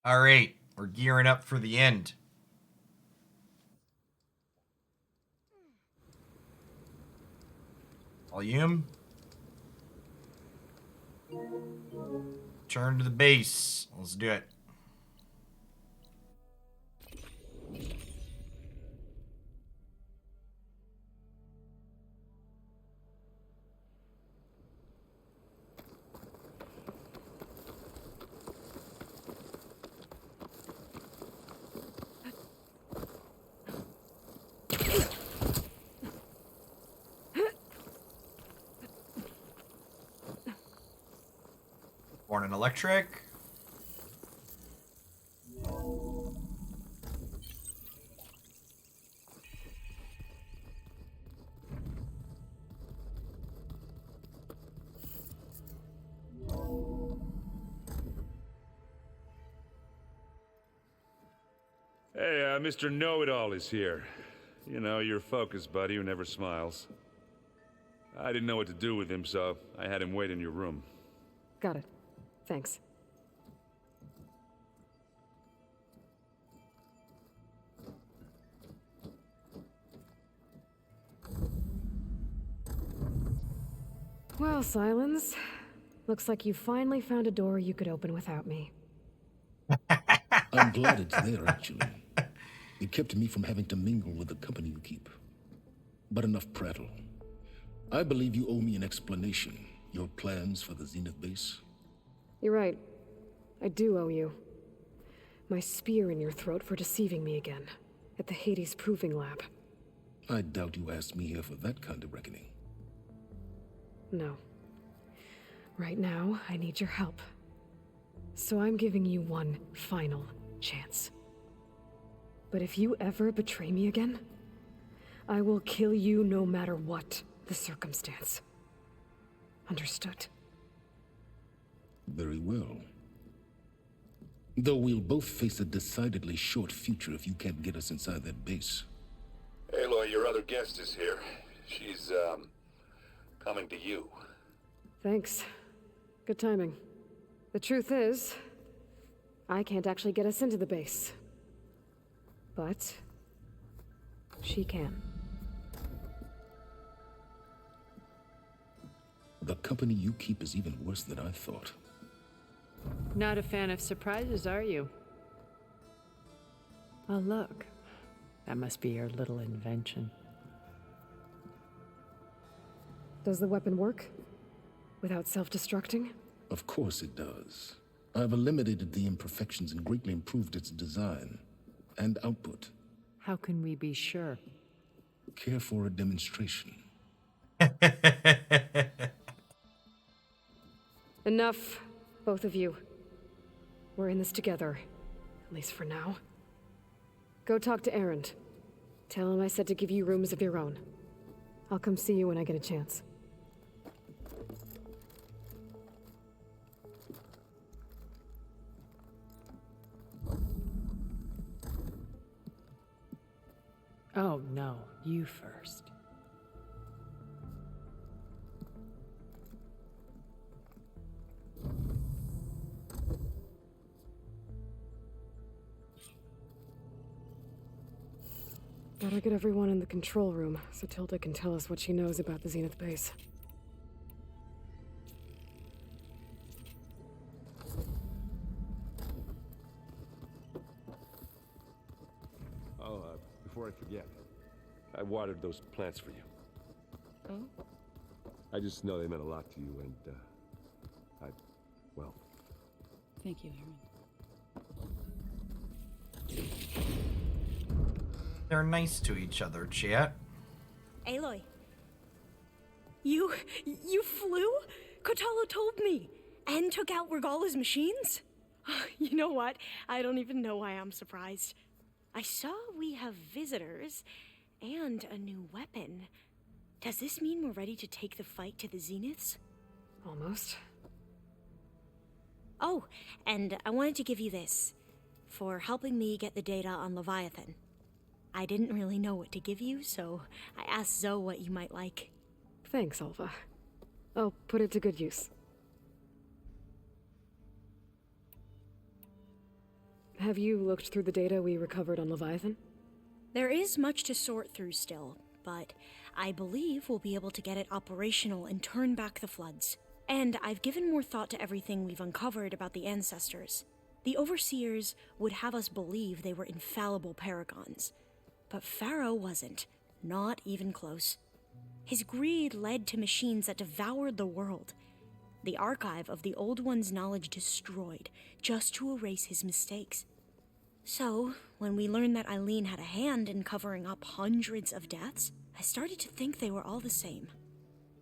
All right, we're gearing up for the end. Volume. Turn to the base. Let's do it. Born an electric. Hey, Mr. Know-It-All is here. You know, your focus buddy who never smiles. I didn't know what to do with him, so I had him wait in your room. Got it. Thanks. Well, Silence. Looks like you finally found a door you could open without me. I'm glad it's there, actually. It kept me from having to mingle with the company you keep. But enough prattle. I believe you owe me an explanation. Your plans for the Zenith base? You're right. I do owe you. My spear in your throat for deceiving me again. At the Hades Proving Lab. I doubt you asked me here for that kind of reckoning. No. Right now, I need your help. So I'm giving you one final chance. But if you ever betray me again, I will kill you no matter what the circumstance. Understood? Very well. Though we'll both face a decidedly short future if you can't get us inside that base. Aloy, your other guest is here. She's, coming to you. Thanks. Good timing. The truth is, I can't actually get us into the base. But she can. The company you keep is even worse than I thought. Not a fan of surprises, are you? Oh, look. That must be your little invention. Does the weapon work? Without self-destructing? Of course it does. I've eliminated the imperfections and greatly improved its design and output. How can we be sure? Care for a demonstration? Enough, both of you. We're in this together, at least for now. Go talk to Erend. Tell him I said to give you rooms of your own. I'll come see you when I get a chance. Oh, no. You first. Better get everyone in the control room so Tilda can tell us what she knows about the Zenith base. Before I forget, I watered those plants for you. Oh? I just know they meant a lot to you, and, well... Thank you, Aaron. They're nice to each other, chat. Aloy. You flew? Kotallo told me. And took out Regala's machines? You know what? I don't even know why I'm surprised. I saw we have visitors and a new weapon. Does this mean we're ready to take the fight to the Zeniths? Almost. Oh, and I wanted to give you this for helping me get the data on Leviathan. I didn't really know what to give you, so I asked Zoe what you might like. Thanks, Alva. I'll put it to good use. Have you looked through the data we recovered on Leviathan? There is much to sort through still, but I believe we'll be able to get it operational and turn back the floods. And I've given more thought to everything we've uncovered about the ancestors. The Overseers would have us believe they were infallible paragons. But Pharaoh wasn't. Not even close. His greed led to machines that devoured the world. The archive of the Old One's knowledge destroyed, just to erase his mistakes. So, when we learned that Eileen had a hand in covering up hundreds of deaths, I started to think they were all the same.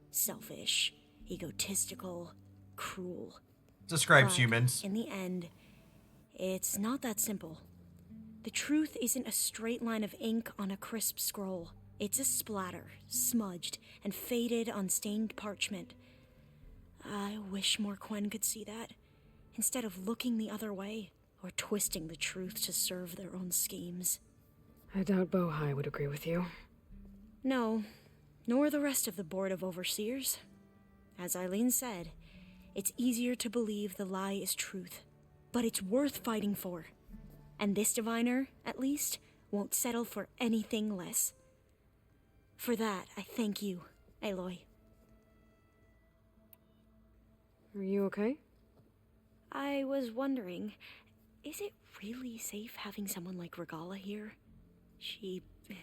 Selfish, egotistical, cruel. Describes But humans. in the end, it's not that simple. The truth isn't a straight line of ink on a crisp scroll. It's a splatter, smudged and faded on stained parchment. I wish more Quen could see that, instead of looking the other way, or twisting the truth to serve their own schemes. I doubt Bohai would agree with you. No, nor the rest of the Board of Overseers. As Eileen said, it's easier to believe the lie is truth, but it's worth fighting for. And this diviner, at least, won't settle for anything less. For that, I thank you, Aloy. Are you okay? I was wondering, is it really safe having someone like Regala here? She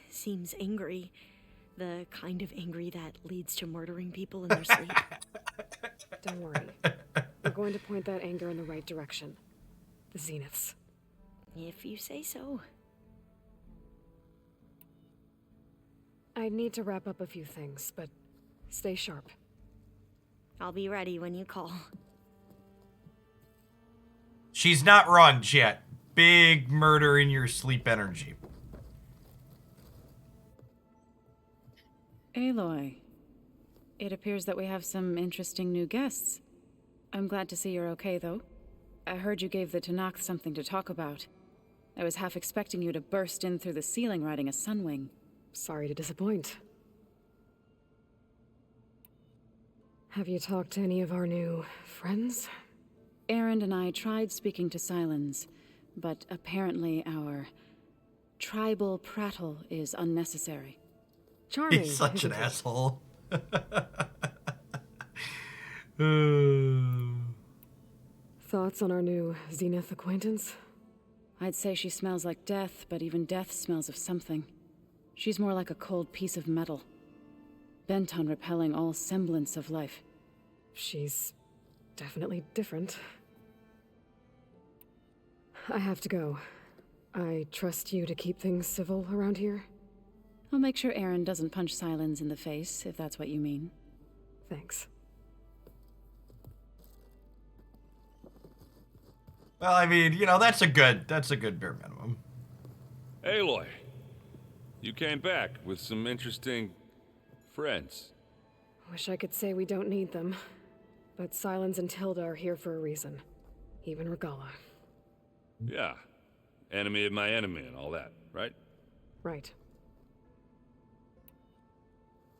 seems angry. The kind of angry that leads to murdering people in their sleep. Don't worry. We're going to point that anger in the right direction. The Zeniths. If you say so. I need to wrap up a few things, but stay sharp. I'll be ready when you call. She's not run yet. Big murder in your sleep energy. Aloy, it appears that we have some interesting new guests. I'm glad to see you're okay, though. I heard you gave the Tanakh something to talk about. I was half expecting you to burst in through the ceiling riding a Sunwing. Sorry to disappoint. Have you talked to any of our new friends? Erend and I tried speaking to Sylens, but apparently our tribal prattle is unnecessary. Charming. He's such an isn't he? asshole. Thoughts on our new Zenith acquaintance? I'd say she smells like death, but even death smells of something. She's more like a cold piece of metal, bent on repelling all semblance of life. She's definitely different. I have to go. I trust you to keep things civil around here. I'll make sure Erend doesn't punch Sylens in the face, if that's what you mean. Thanks. Well, I mean, you know, that's a good bare minimum. Aloy, you came back with some interesting friends. Wish I could say we don't need them, but Sylens and Tilda are here for a reason. Even Regala. Yeah, enemy of my enemy and all that, right? Right.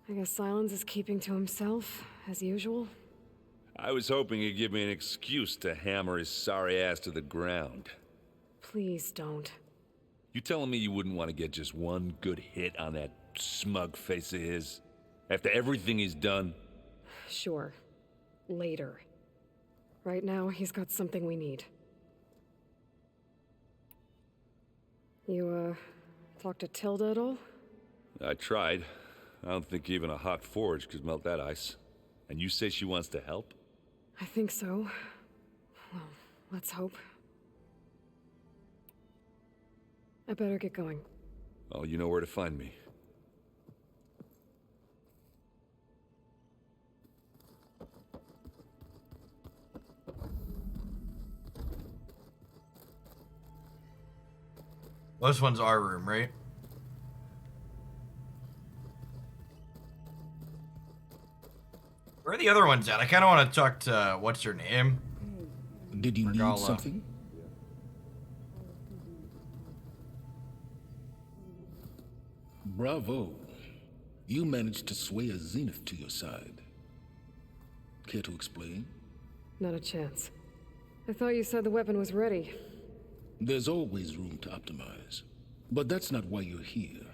I guess Sylens is keeping to himself, as usual. I was hoping he'd give me an excuse to hammer his sorry ass to the ground. Please don't. You telling me you wouldn't want to get just one good hit on that smug face of his? After everything he's done? Sure. Later. Right now, he's got something we need. You, talked to Tilda at all? I tried. I don't think even a hot forge could melt that ice. And you say she wants to help? I think so. Well, let's hope. I better get going. Oh, you know where to find me. Well, this one's our room, right? Where are the other ones at? I kind of want to talk to, what's her name? Did you need Regala. something? Bravo. You managed to sway a Zenith to your side. Care to explain? Not a chance. I thought you said the weapon was ready. There's always room to optimize. But that's not why you're here.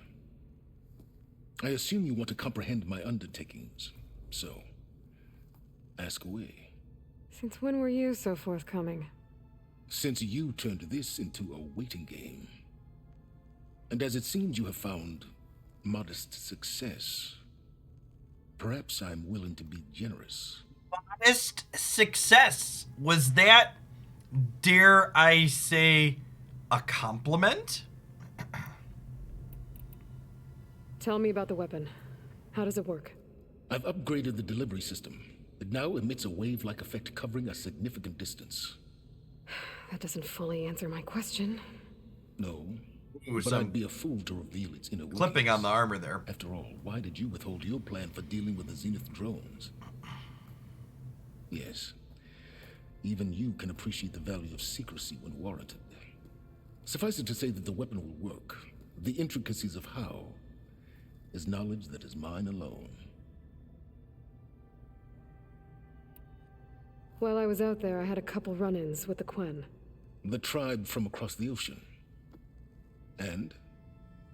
I assume you want to comprehend my undertakings. So, ask away. Since when were you so forthcoming? Since you turned this into a waiting game. And as it seems you have found modest success, perhaps I'm willing to be generous. Modest success. Was that, dare I say, a compliment? Tell me about the weapon. How does it work? I've upgraded the delivery system. It now emits a wave-like effect covering a significant distance. That doesn't fully answer my question. No, Ooh, but some I'd be a fool to reveal its inner clipping workings. on the armor there. After all, why did you withhold your plan for dealing with the Zenith drones? Yes, even you can appreciate the value of secrecy when warranted. Suffice it to say that the weapon will work. The intricacies of how is knowledge that is mine alone. While I was out there, I had a couple run-ins with the Quen. The tribe from across the ocean. And?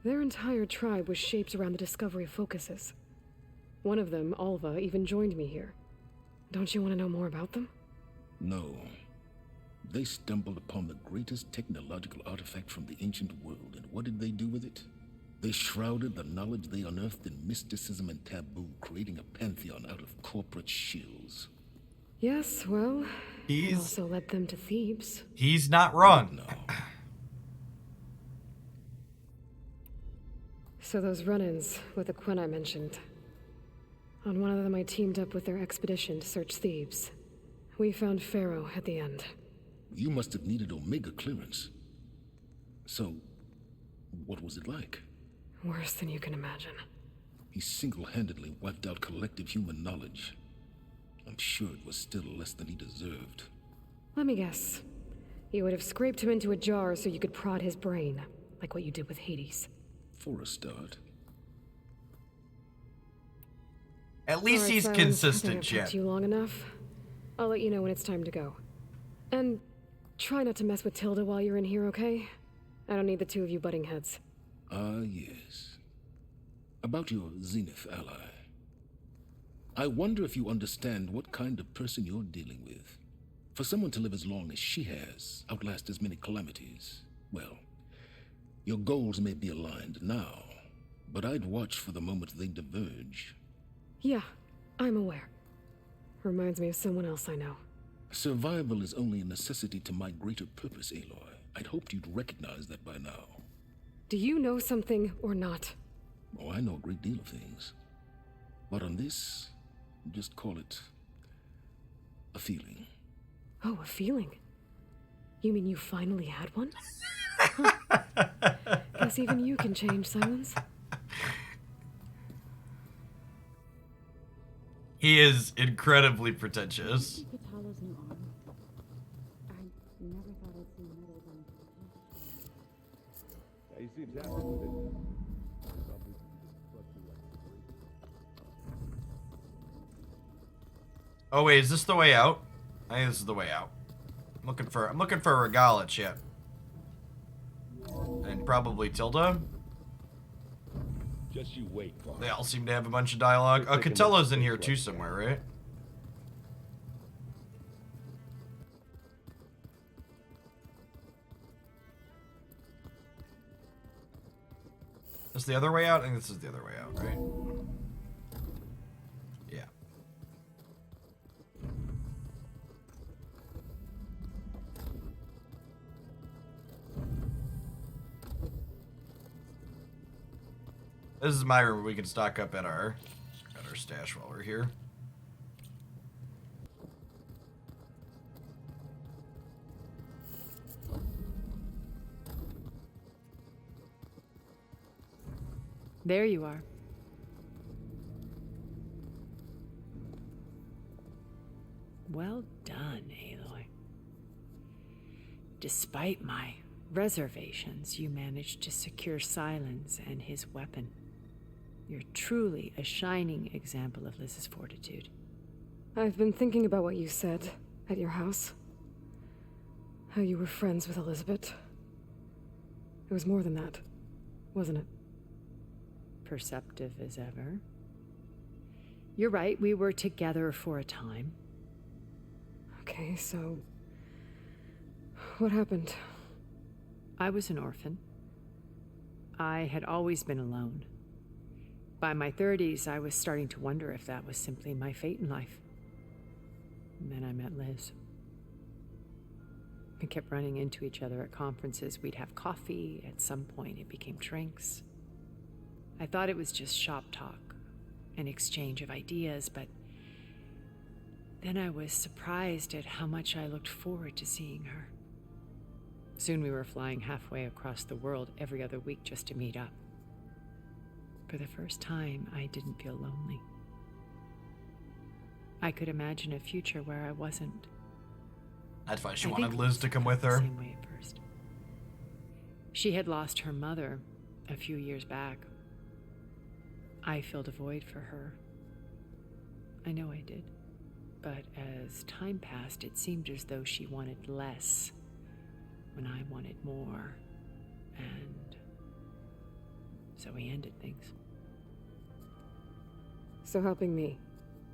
Their entire tribe was shaped around the discovery of focuses. One of them, Alva, even joined me here. Don't you want to know more about them? No. They stumbled upon the greatest technological artifact from the ancient world, and what did they do with it? They shrouded the knowledge they unearthed in mysticism and taboo, creating a pantheon out of corporate shills. Yes, well, I He's also led them to Thebes. not wrong. No. So those run-ins with the Quen I mentioned. On one of them I teamed up with their expedition to search Thebes. We found Pharaoh at the end. You must have needed Omega clearance. So, what was it like? Worse than you can imagine. He single-handedly wiped out collective human knowledge. I'm sure it was still less than he deserved. Let me guess. You would have scraped him into a jar so you could prod his brain, like what you did with Hades. For a start. At least Alright, he's Silence, I think consistent, I've Jet. kept you long enough. I'll let you know when it's time to go. And try not to mess with Tilda while you're in here, okay? I don't need the two of you butting heads. Ah, yes. About your Zenith ally. I wonder if you understand what kind of person you're dealing with. For someone to live as long as she has, outlast as many calamities, well, your goals may be aligned now, but I'd watch for the moment they diverge. Yeah, I'm aware. Reminds me of someone else I know. Survival is only a necessity to my greater purpose, Aloy. I'd hoped you'd recognize that by now. Do you know something or not? Oh, I know a great deal of things. But on this, just call it a feeling. Oh, a feeling. You mean you finally had one? Huh. Guess even you can change, Silence. He is incredibly pretentious. Katalo's new arm. I never thought I'd see metal on. Yeah, he seems happy with it. Oh wait, is this the way out? I think this is the way out. I'm looking for Regala, Chip. And probably Tilda. Just you wait, Clark. They all seem to have a bunch of dialogue. Oh, Catello's in here too somewhere, right? This the other way out? I think this is the other way out, right? Yeah. This is my room where we can stock up at our stash while we're here. There you are. Well done, Aloy. Despite my reservations, you managed to secure Silence and his weapon. You're truly a shining example of Liz's fortitude. I've been thinking about what you said at your house. How you were friends with Elizabeth. It was more than that, wasn't it? Perceptive as ever. You're right, we were together for a time. Okay, so... what happened? I was an orphan. I had always been alone. By my 30s, I was starting to wonder if that was simply my fate in life. And then I met Liz. We kept running into each other at conferences. We'd have coffee. At some point, it became drinks. I thought it was just shop talk, an exchange of ideas, but then I was surprised at how much I looked forward to seeing her. Soon we were flying halfway across the world every other week just to meet up. For the first time, I didn't feel lonely. I could imagine a future where I wasn't. That's why she I wanted think Liz to come with her. Same way at first. She had lost her mother a few years back. I filled a void for her. I know I did. But as time passed, it seemed as though she wanted less when I wanted more. And so we ended things. So helping me,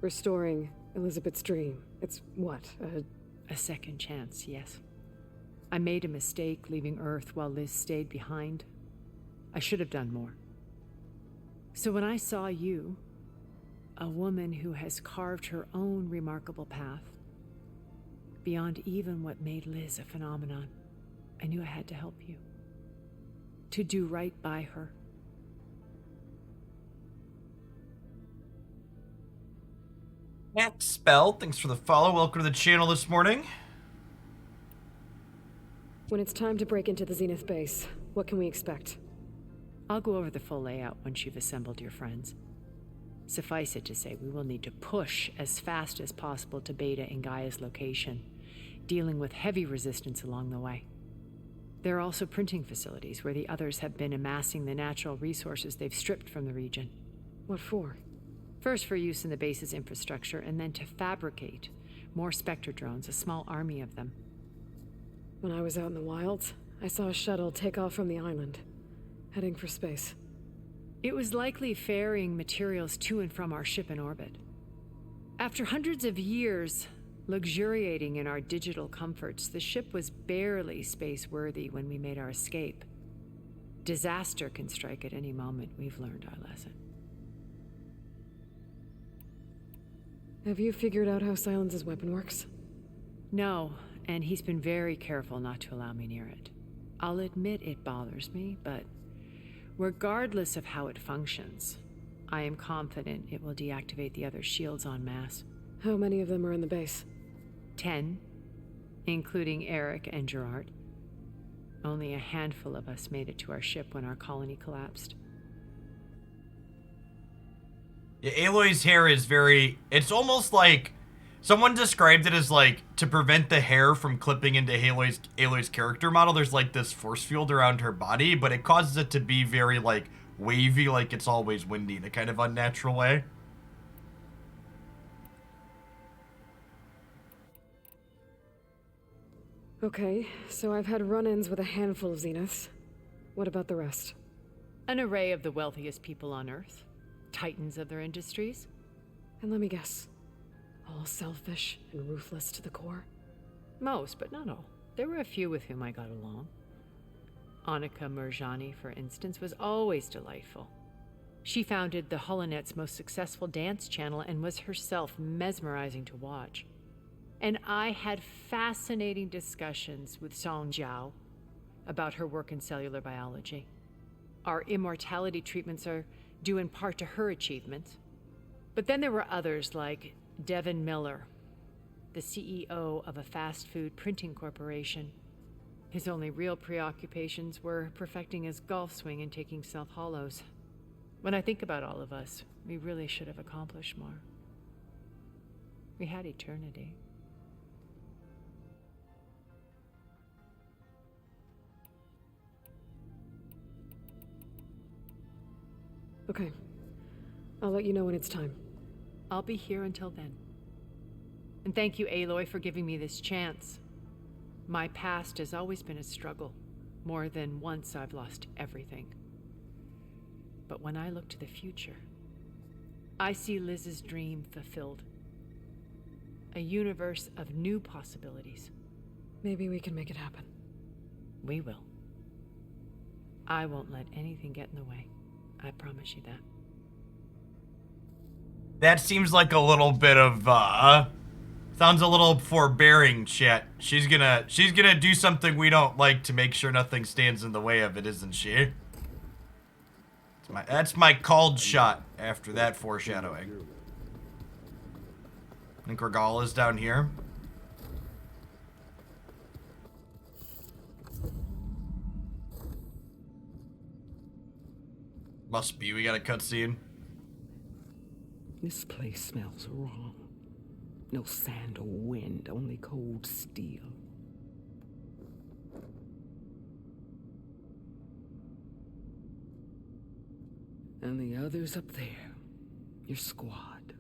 restoring Elizabeth's dream, it's what, A second chance, yes. I made a mistake leaving Earth while Liz stayed behind. I should have done more. So when I saw you, a woman who has carved her own remarkable path, beyond even what made Liz a phenomenon, I knew I had to help you. To do right by her. Matt Spell, thanks for the follow. Welcome to the channel this morning. when it's time to break into the Zenith base, what can we expect? I'll go over the full layout once you've assembled your friends. Suffice it to say, we will need to push as fast as possible to Beta and Gaia's location, dealing with heavy resistance along the way. There are also printing facilities where the others have been amassing the natural resources they've stripped from the region. What for? First for use in the base's infrastructure, and then to fabricate more Spectre drones, a small army of them. When I was out in the wilds, I saw a shuttle take off from the island, heading for space. It was likely ferrying materials to and from our ship in orbit. After hundreds of years luxuriating in our digital comforts, the ship was barely space-worthy when we made our escape. Disaster can strike at any moment. We've learned our lesson. Have you figured out how Silence's weapon works? No, and he's been very careful not to allow me near it. I'll admit it bothers me, but regardless of how it functions, I am confident it will deactivate the other shields en masse. How many of them are in the base? 10, including Eric and Gerard. Only a handful of us made it to our ship when our colony collapsed. Yeah, Aloy's hair is very... It's almost like... Someone described it as like, to prevent the hair from clipping into Aloy's character model, there's like this force field around her body, but it causes it to be very like wavy, like it's always windy in a kind of unnatural way. Okay, so I've had run-ins with a handful of Zeniths. What about the rest? An array of the wealthiest people on Earth. Titans of their industries. And let me guess. All selfish and ruthless to the core? Most, but not all. There were a few with whom I got along. Annika Murjani, for instance, was always delightful. She founded the Holonet's most successful dance channel and was herself mesmerizing to watch. And I had fascinating discussions with Song Jiao about her work in cellular biology. Our immortality treatments are due in part to her achievements. But then there were others like Devin Miller, the CEO of a fast food printing corporation. His only real preoccupations were perfecting his golf swing and taking self-hollows. When I think about all of us, we really should have accomplished more. We had eternity. Okay. I'll let you know when it's time. I'll be here until then. And thank you, Aloy, for giving me this chance. My past has always been a struggle. More than once I've lost everything. But when I look to the future, I see Liz's dream fulfilled. A universe of new possibilities. Maybe we can make it happen. We will. I won't let anything get in the way. I promise you that. That seems like a little bit of, sounds a little forbearing, shit. She's gonna do something we don't like to make sure nothing stands in the way of it, isn't she? That's my called shot after that foreshadowing. I think Regal is down here. Must be, we got a cutscene. This place smells wrong. No sand or wind, only cold steel. And the others up there, your squad.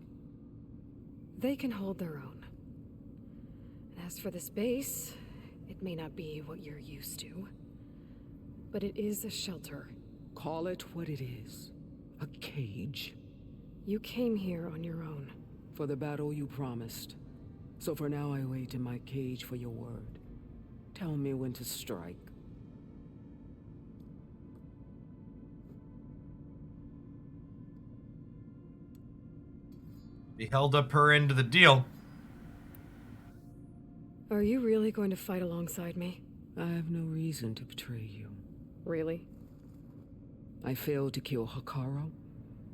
They can hold their own. And as for this base, it may not be what you're used to, but it is a shelter. Call it what it is. A cage. You came here on your own. For the battle you promised. So for now I wait in my cage for your word. Tell me when to strike. They held up her end of the deal. Are you really going to fight alongside me? I have no reason to betray you. Really? I failed to kill Hekarro.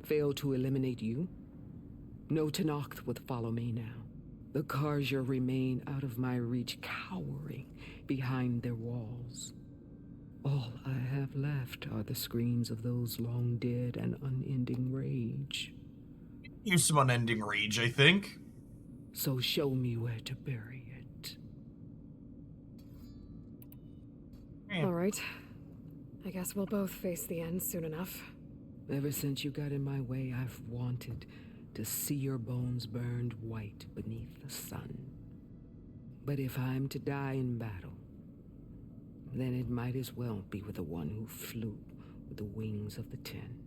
Failed to eliminate you. No Tenakth would follow me now. The Carja remain out of my reach, cowering behind their walls. All I have left are the screams of those long dead and unending rage. Use some unending rage, I think. So show me where to bury it. All right. I guess we'll both face the end soon enough. Ever since you got in my way, I've wanted to see your bones burned white beneath the sun. But if I'm to die in battle, then it might as well be with the one who flew with the wings of the Ten.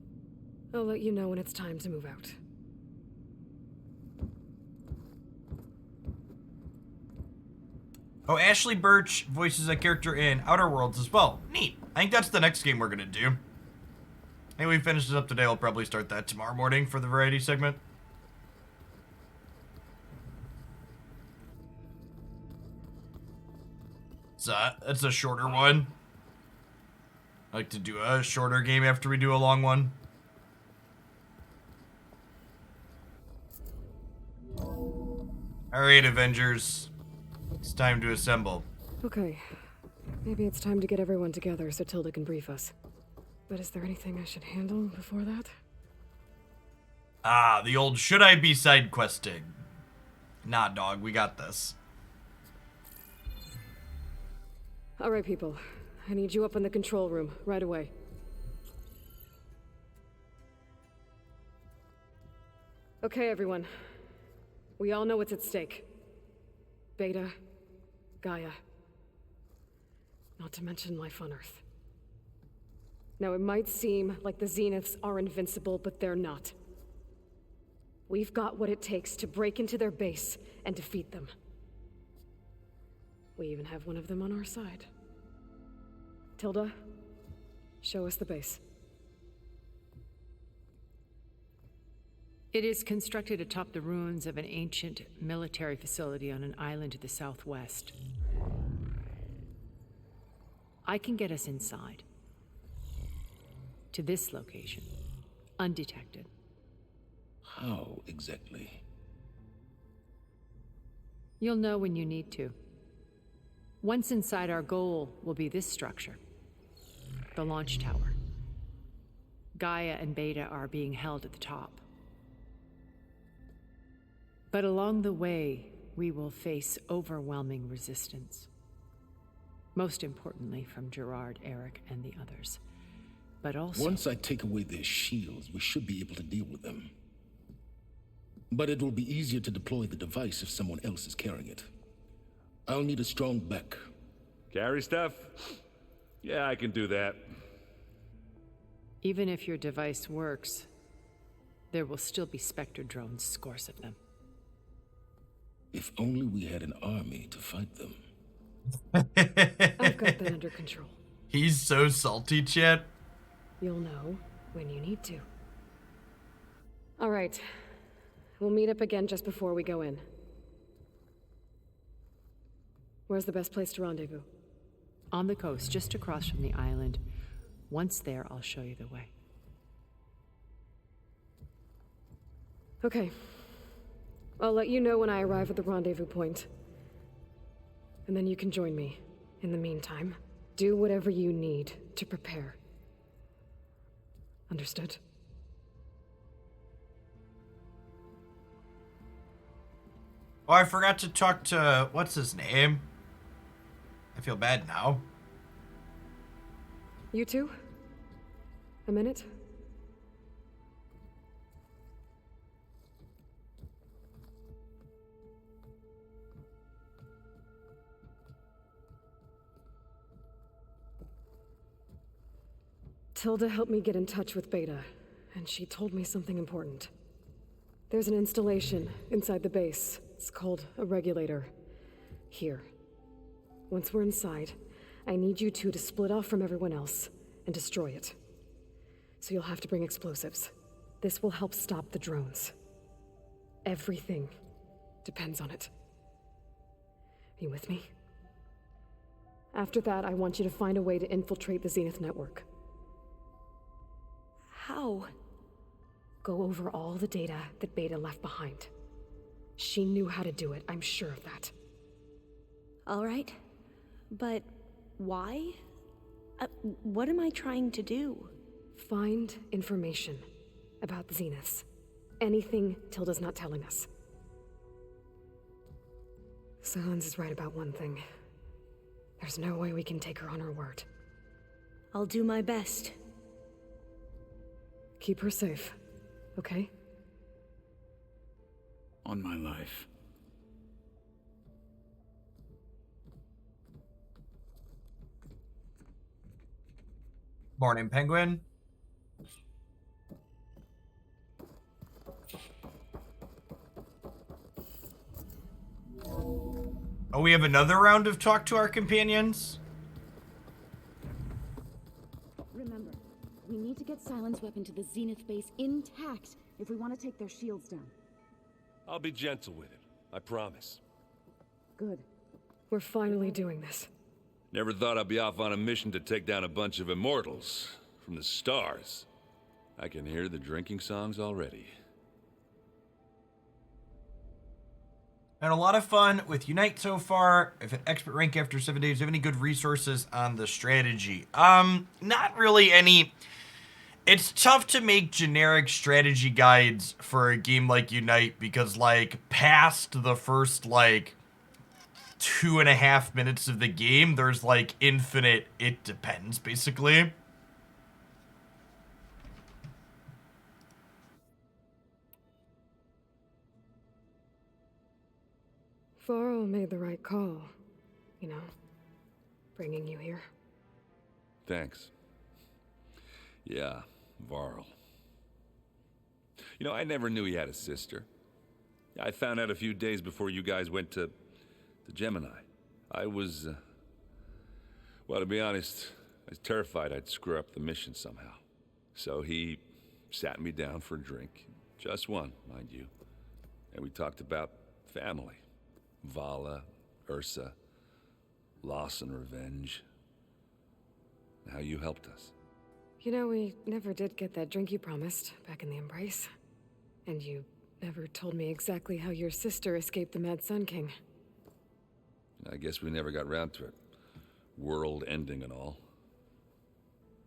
I'll let you know when it's time to move out. Oh, Ashley Birch voices a character in Outer Worlds as well. Neat. I think that's the next game we're gonna do. I think we finished it up today. I'll probably start that tomorrow morning for the variety segment. So that's a shorter one. I like to do a shorter game after we do a long one. Alright, Avengers. It's time to assemble. Okay. Maybe it's time to get everyone together so Tilda can brief us. But is there anything I should handle before that? Ah, the old should I be side questing? Nah, dog, we got this. All right, people. I need you up in the control room right away. Okay, everyone. We all know what's at stake. Beta, Gaia. Not to mention life on Earth. Now, it might seem like the Zeniths are invincible, but they're not. We've got what it takes to break into their base and defeat them. We even have one of them on our side. Tilda, show us the base. It is constructed atop the ruins of an ancient military facility on an island to the southwest. I can get us inside. To this location, undetected. How exactly? You'll know when you need to. Once inside, our goal will be this structure. The launch tower. Gaia and Beta are being held at the top. But along the way, we will face overwhelming resistance. Most importantly from Gerard, Eric, and the others. But also... Once I take away their shields, we should be able to deal with them. But it will be easier to deploy the device if someone else is carrying it. I'll need a strong back. Carry stuff? Yeah, I can do that. Even if your device works, there will still be Spectre drones, scores of them. If only we had an army to fight them. I've got that under control. He's so salty, Chet. You'll know when you need to. All right. We'll meet up again just before we go in. Where's the best place to rendezvous? On the coast, just across from the island. Once there, I'll show you the way. Okay. I'll let you know when I arrive at the rendezvous point. And then you can join me. In the meantime, do whatever you need to prepare. Understood? Oh, I forgot to talk to, what's his name? I feel bad now. You two? A minute? Tilda helped me get in touch with Beta, and she told me something important. There's an installation inside the base. It's called a regulator. Here. Once we're inside, I need you two to split off from everyone else and destroy it. So you'll have to bring explosives. This will help stop the drones. Everything depends on it. Are you with me? After that, I want you to find a way to infiltrate the Zenith network. How? Go over all the data that Beta left behind. She knew how to do it, I'm sure of that. All right. But why? What am I trying to do? Find information about the Zeniths. Anything Tilda's not telling us. Sylens is right about one thing. There's no way we can take her on her word. I'll do my best. Keep her safe, okay? On my life. Morning, Penguin. Oh, we have another round of talk to our companions? Remember, we need to get Sylens' weapon to the Zenith base intact if we want to take their shields down. I'll be gentle with it, I promise. Good. We're finally doing this. Never thought I'd be off on a mission to take down a bunch of immortals from the stars. I can hear the drinking songs already. Had a lot of fun with Unite so far. I've had expert rank after 7 days. Do you have any good resources on the strategy? Not really any. It's tough to make generic strategy guides for a game like Unite because, like, past the first, like, 2.5 minutes of the game, there's, like, infinite it depends, basically. Varl made the right call. You know, bringing you here. Thanks. Yeah, Varl. You know, I never knew he had a sister. I found out a few days before you guys went to Gemini. I was, well, to be honest, I was terrified I'd screw up the mission somehow. So he sat me down for a drink. Just one, mind you. And we talked about family. Vala, Ursa, loss and revenge. How you helped us. You know, we never did get that drink you promised back in the Embrace. And you never told me exactly how your sister escaped the Mad Sun King. I guess we never got round to it. World ending and all.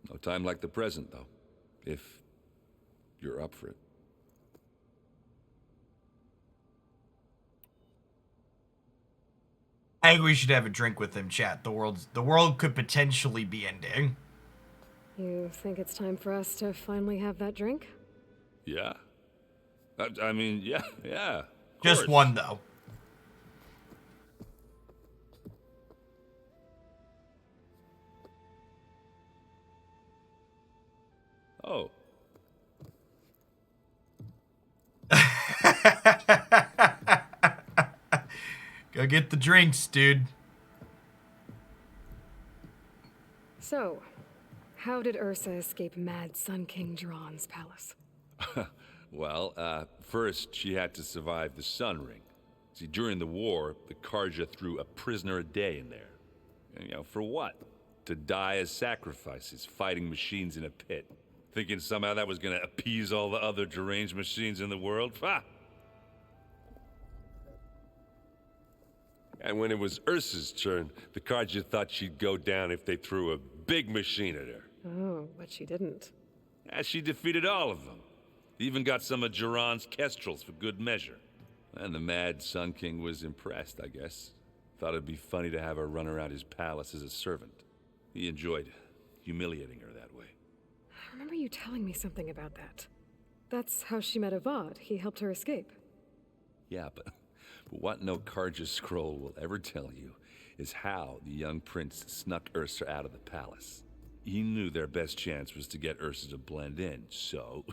No time like the present, though. If you're up for it. I think we should have a drink with him, chat. The world could potentially be ending. You think it's time for us to finally have that drink? Yeah. I mean, yeah. Just one, though. Oh. Go get the drinks, dude. So, how did Ursa escape Mad Sun King Jiran's palace? Well, first she had to survive the Sun Ring. See, during the war, the Karja threw a prisoner a day in there. And, for what? To die as sacrifices, fighting machines in a pit. Thinking somehow that was gonna appease all the other deranged machines in the world? Ha! And when it was Ursa's turn, the Karja thought she'd go down if they threw a big machine at her. Oh, but she didn't. And she defeated all of them. Even got some of Jiran's kestrels for good measure. And the Mad Sun King was impressed, I guess. Thought it'd be funny to have her run around his palace as a servant. He enjoyed humiliating her that way. I remember you telling me something about that. That's how she met Avad. He helped her escape. Yeah, but what no Karja scroll will ever tell you is how the young prince snuck Ursa out of the palace. He knew their best chance was to get Ursa to blend in, so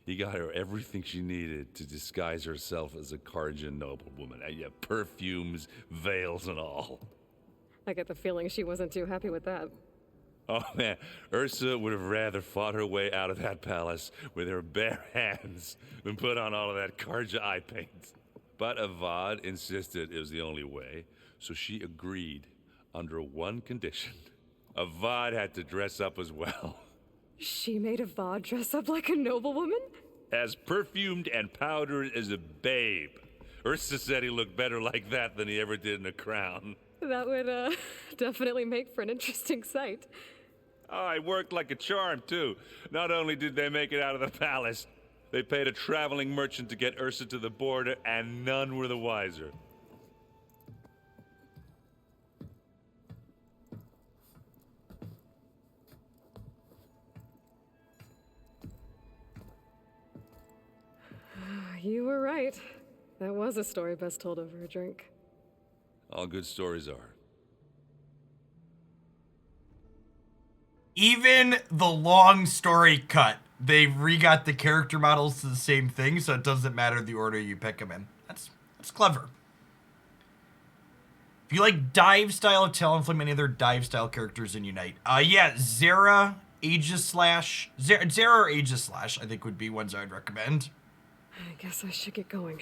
he got her everything she needed to disguise herself as a Karja noblewoman. Yeah, perfumes, veils, and all. I get the feeling she wasn't too happy with that. Oh man, Ursa would have rather fought her way out of that palace with her bare hands than put on all of that Karja eye paint. But Avad insisted it was the only way, so she agreed under one condition. Avad had to dress up as well. She made Avad dress up like a noblewoman? As perfumed and powdered as a babe. Ursa said he looked better like that than he ever did in a crown. That would, definitely make for an interesting sight. Oh, it worked like a charm, too. Not only did they make it out of the palace, they paid a traveling merchant to get Ursa to the border, and none were the wiser. You were right. That was a story best told over a drink. All good stories are. Even the long story cut, they re-got the character models to the same thing, so it doesn't matter the order you pick them in. That's clever. If you like dive style of Talonflame, any other dive style characters in Unite? Yeah, Zera, Aegislash, Zera or Aegislash, I think would be ones I would recommend. I guess I should get going.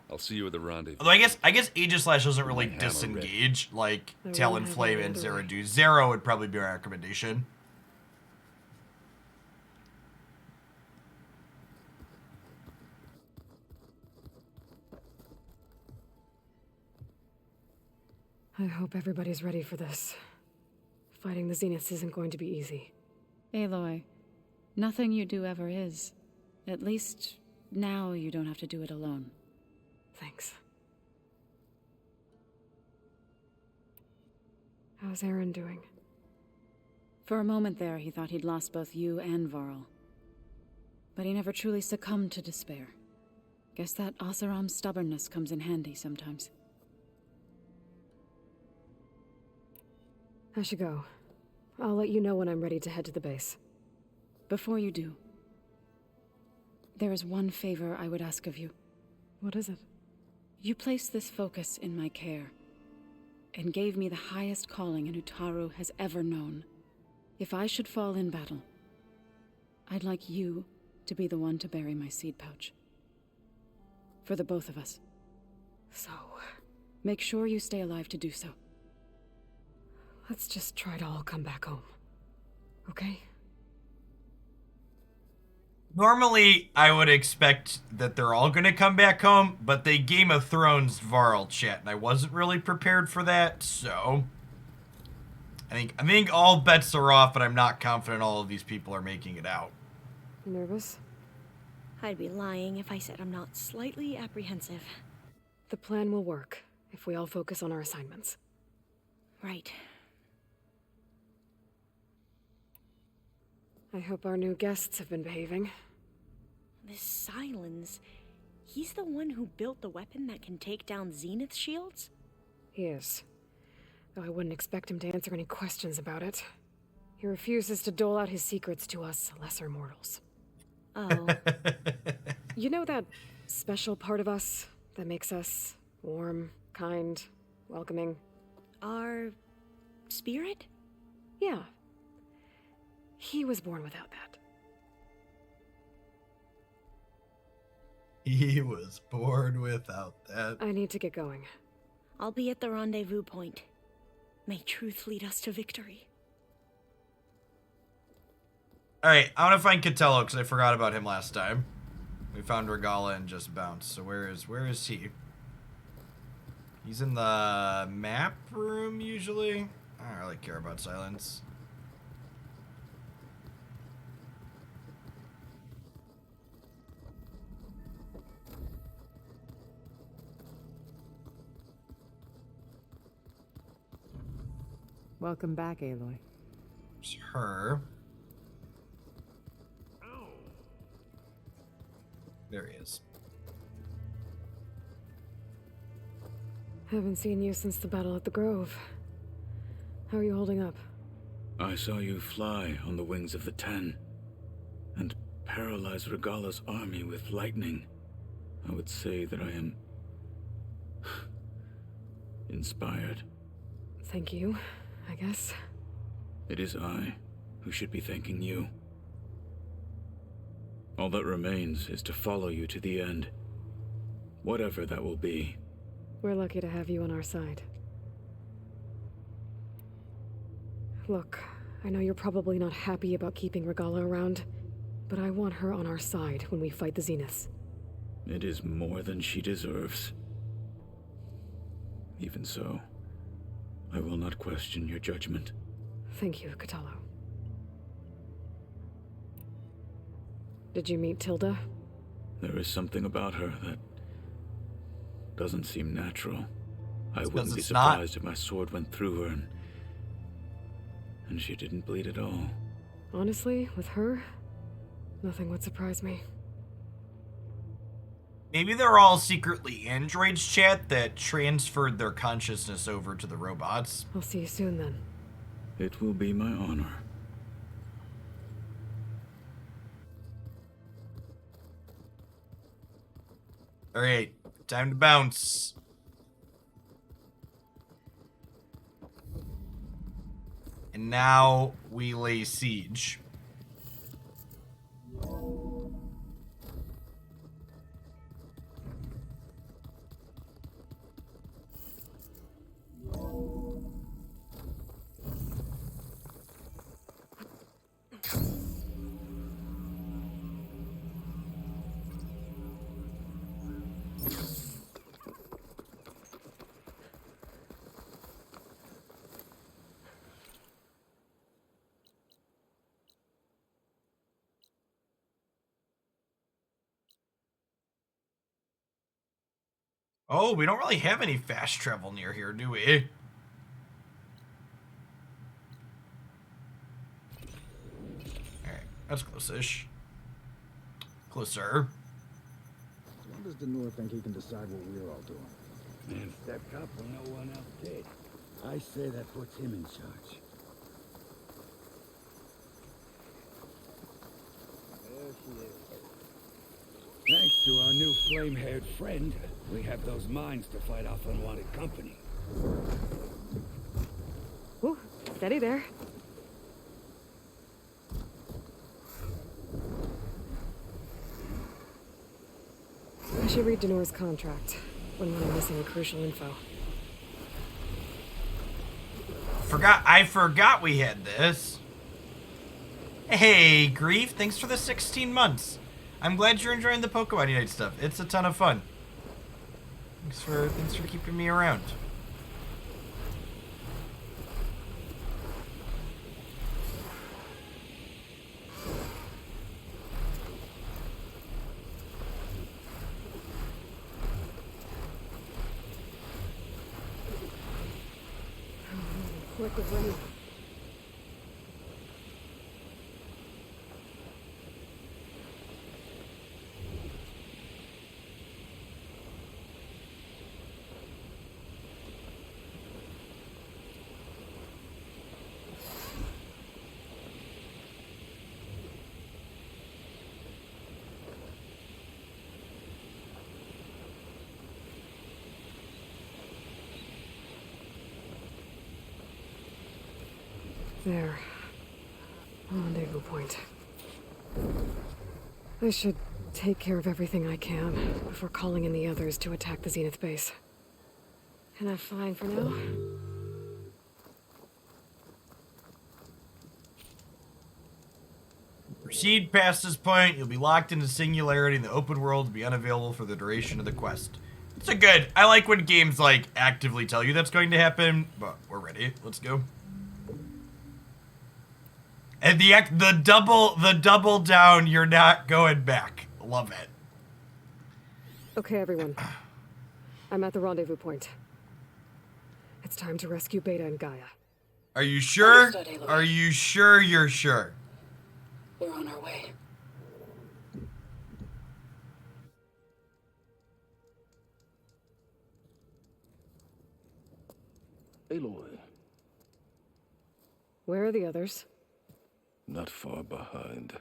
I'll see you at the rendezvous. Although I guess Aegislash doesn't really disengage like Talonflame and Zera do. Zera would probably be my recommendation. I hope everybody's ready for this. Fighting the Zeniths isn't going to be easy. Aloy, nothing you do ever is. At least now you don't have to do it alone. Thanks. How's Aaron doing? For a moment there, he thought he'd lost both you and Varl. But he never truly succumbed to despair. Guess that Oseram's stubbornness comes in handy sometimes. I should go. I'll let you know when I'm ready to head to the base. Before you do, there is one favor I would ask of you. What is it? You placed this focus in my care, and gave me the highest calling an Utaru has ever known. If I should fall in battle, I'd like you to be the one to bury my seed pouch. For the both of us. So, make sure you stay alive to do so. let's just try to all come back home. Okay? Normally, I would expect that they're all going to come back home, but they Game of Thrones Varl chat, and I wasn't really prepared for that, so I think all bets are off, but I'm not confident all of these people are making it out. Nervous? I'd be lying if I said I'm not slightly apprehensive. The plan will work if we all focus on our assignments. Right. I hope our new guests have been behaving. This Sylens, he's the one who built the weapon that can take down Zenith shields? He is. Though I wouldn't expect him to answer any questions about it. He refuses to dole out his secrets to us lesser mortals. Oh. You know that special part of us that makes us warm, kind, welcoming? Our spirit? Yeah. He was born without that. He was born without that. I need to get going. I'll be at the rendezvous point. May truth lead us to victory. Alright, I want to find Catello because I forgot about him last time. We found Regala and just bounced. So where is he? He's in the map room usually. I don't really care about silence. Welcome back, Aloy. It's her. There he is. Haven't seen you since the battle at the Grove. How are you holding up? I saw you fly on the wings of the Ten, and paralyze Regala's army with lightning. I would say that I am inspired. Thank you, I guess. It is I who should be thanking you. All that remains is to follow you to the end, whatever that will be. We're lucky to have you on our side. Look, I know you're probably not happy about keeping Regala around, but I want her on our side when we fight the Zeniths. It is more than she deserves. Even so, I will not question your judgment. Thank you, Catello. Did you meet Tilda? There is something about her that doesn't seem natural. I wouldn't be surprised if my sword went through her and she didn't bleed at all. Honestly, with her, nothing would surprise me. Maybe they're all secretly androids, chat, that transferred their consciousness over to the robots. I'll see you soon then. It will be my honor. Alright, time to bounce. And now we lay siege. Oh, we don't really have any fast travel near here, do we? Alright, that's close-ish. Closer. When does Denur think he can decide what we're all doing? Man stepped up when no one else did. I say that puts him in charge. There she is. Thanks to our new flame-haired friend, we have those mines to fight off unwanted company. Ooh, steady there. I should read Denur's contract. Wouldn't want to miss any crucial info. I forgot we had this. Hey, Grief, thanks for the 16 months. I'm glad you're enjoying the Pokemon Unite stuff. It's a ton of fun. Thanks for keeping me around. Quick with running. There. Rendezvous point. I should take care of everything I can before calling in the others to attack the Zenith base. Enough fine for now? Proceed past this point, you'll be locked into singularity and the open world will be unavailable for the duration of the quest. It's a good. I like when games like actively tell you that's going to happen, but we're ready. Let's go. And the double down, you're not going back. Love it. Okay, everyone. I'm at the rendezvous point. It's time to rescue Beta and Gaia. Are you sure? Understood, Aloy. Are you sure you're sure? We're on our way. Aloy, Where are the others? not far behind.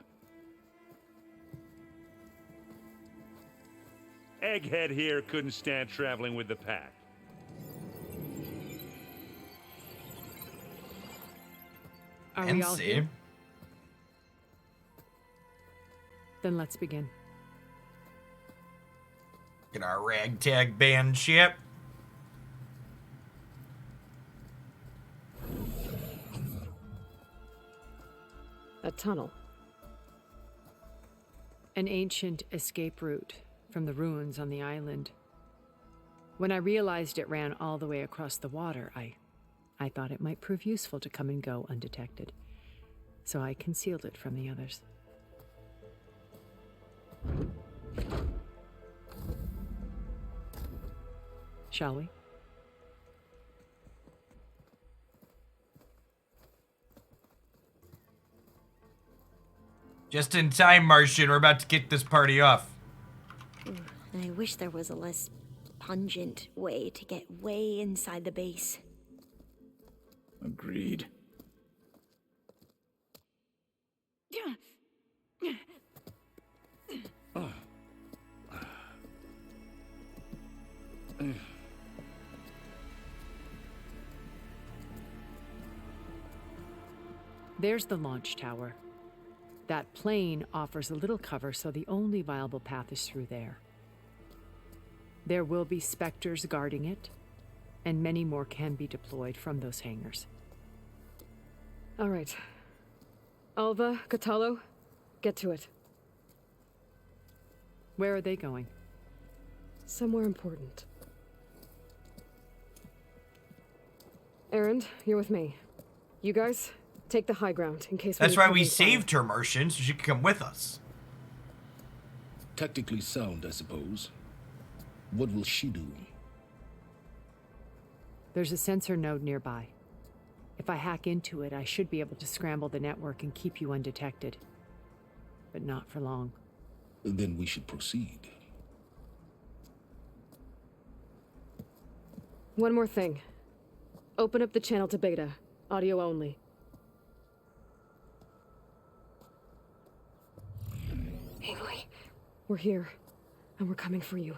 Egghead here couldn't stand traveling with the pack. Are we all here? Then let's begin. Get our ragtag band ship. A tunnel. An ancient escape route from the ruins on the island. When I realized it ran all the way across the water, I thought it might prove useful to come and go undetected. So I concealed it from the others. Shall we? Just in time, Martian. We're about to kick this party off. I wish there was a less pungent way to get way inside the base. Agreed. There's the launch tower. That plane offers a little cover, so the only viable path is through there. There will be Spectres guarding it, and many more can be deployed from those hangars. All right. Alva, Kotallo, get to it. Where are they going? Somewhere important. Erend, you're with me. You guys, take the high ground in case That's why we need saved her, Martian, so she could come with us. Tactically sound, I suppose. What will she do? There's a sensor node nearby. If I hack into it, I should be able to scramble the network and keep you undetected. But not for long. Then we should proceed. One more thing. Open up the channel to Beta. Audio only. Aloy. We're here, and we're coming for you.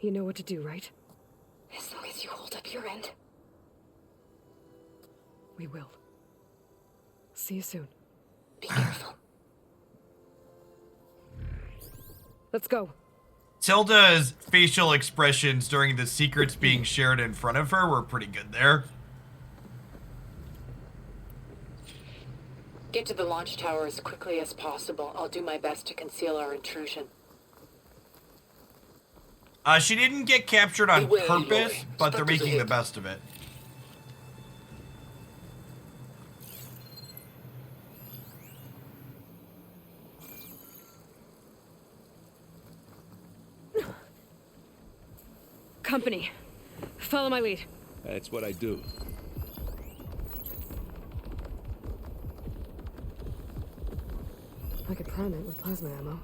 You know what to do, right? As long as you hold up your end. We will. See you soon. Be careful. Let's go. Tilda's facial expressions during the secrets being shared in front of her were pretty good there. Get to the launch tower as quickly as possible. I'll do my best to conceal our intrusion. She didn't get captured on purpose, but they're making the best of it. Company, follow my lead. That's what I do. I could prime it with plasma ammo.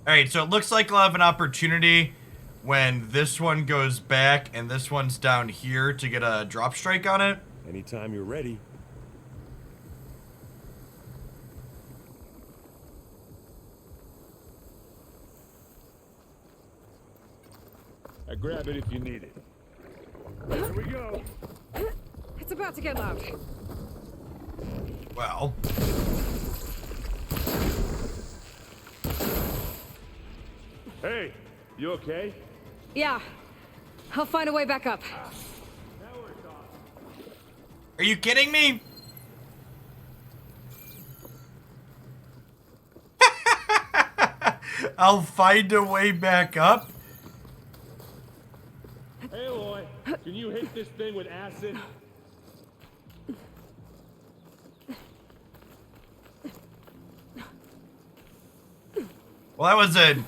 Alright, so it looks like we'll have an opportunity when this one goes back and this one's down here to get a drop strike on it. Anytime you're ready. I grab it if you need it. Here we go. It's about to get loud. Well. Hey, you okay? Yeah. I'll find a way back up. Are you kidding me? I'll find a way back up. Hey, Aloy, can you hit this thing with acid? Well, that was an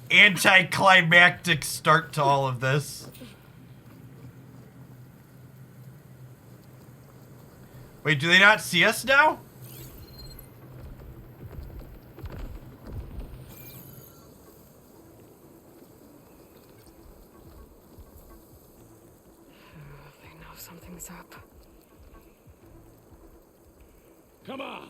anticlimactic start to all of this. Wait, do they not see us now? They know something's up. Come on!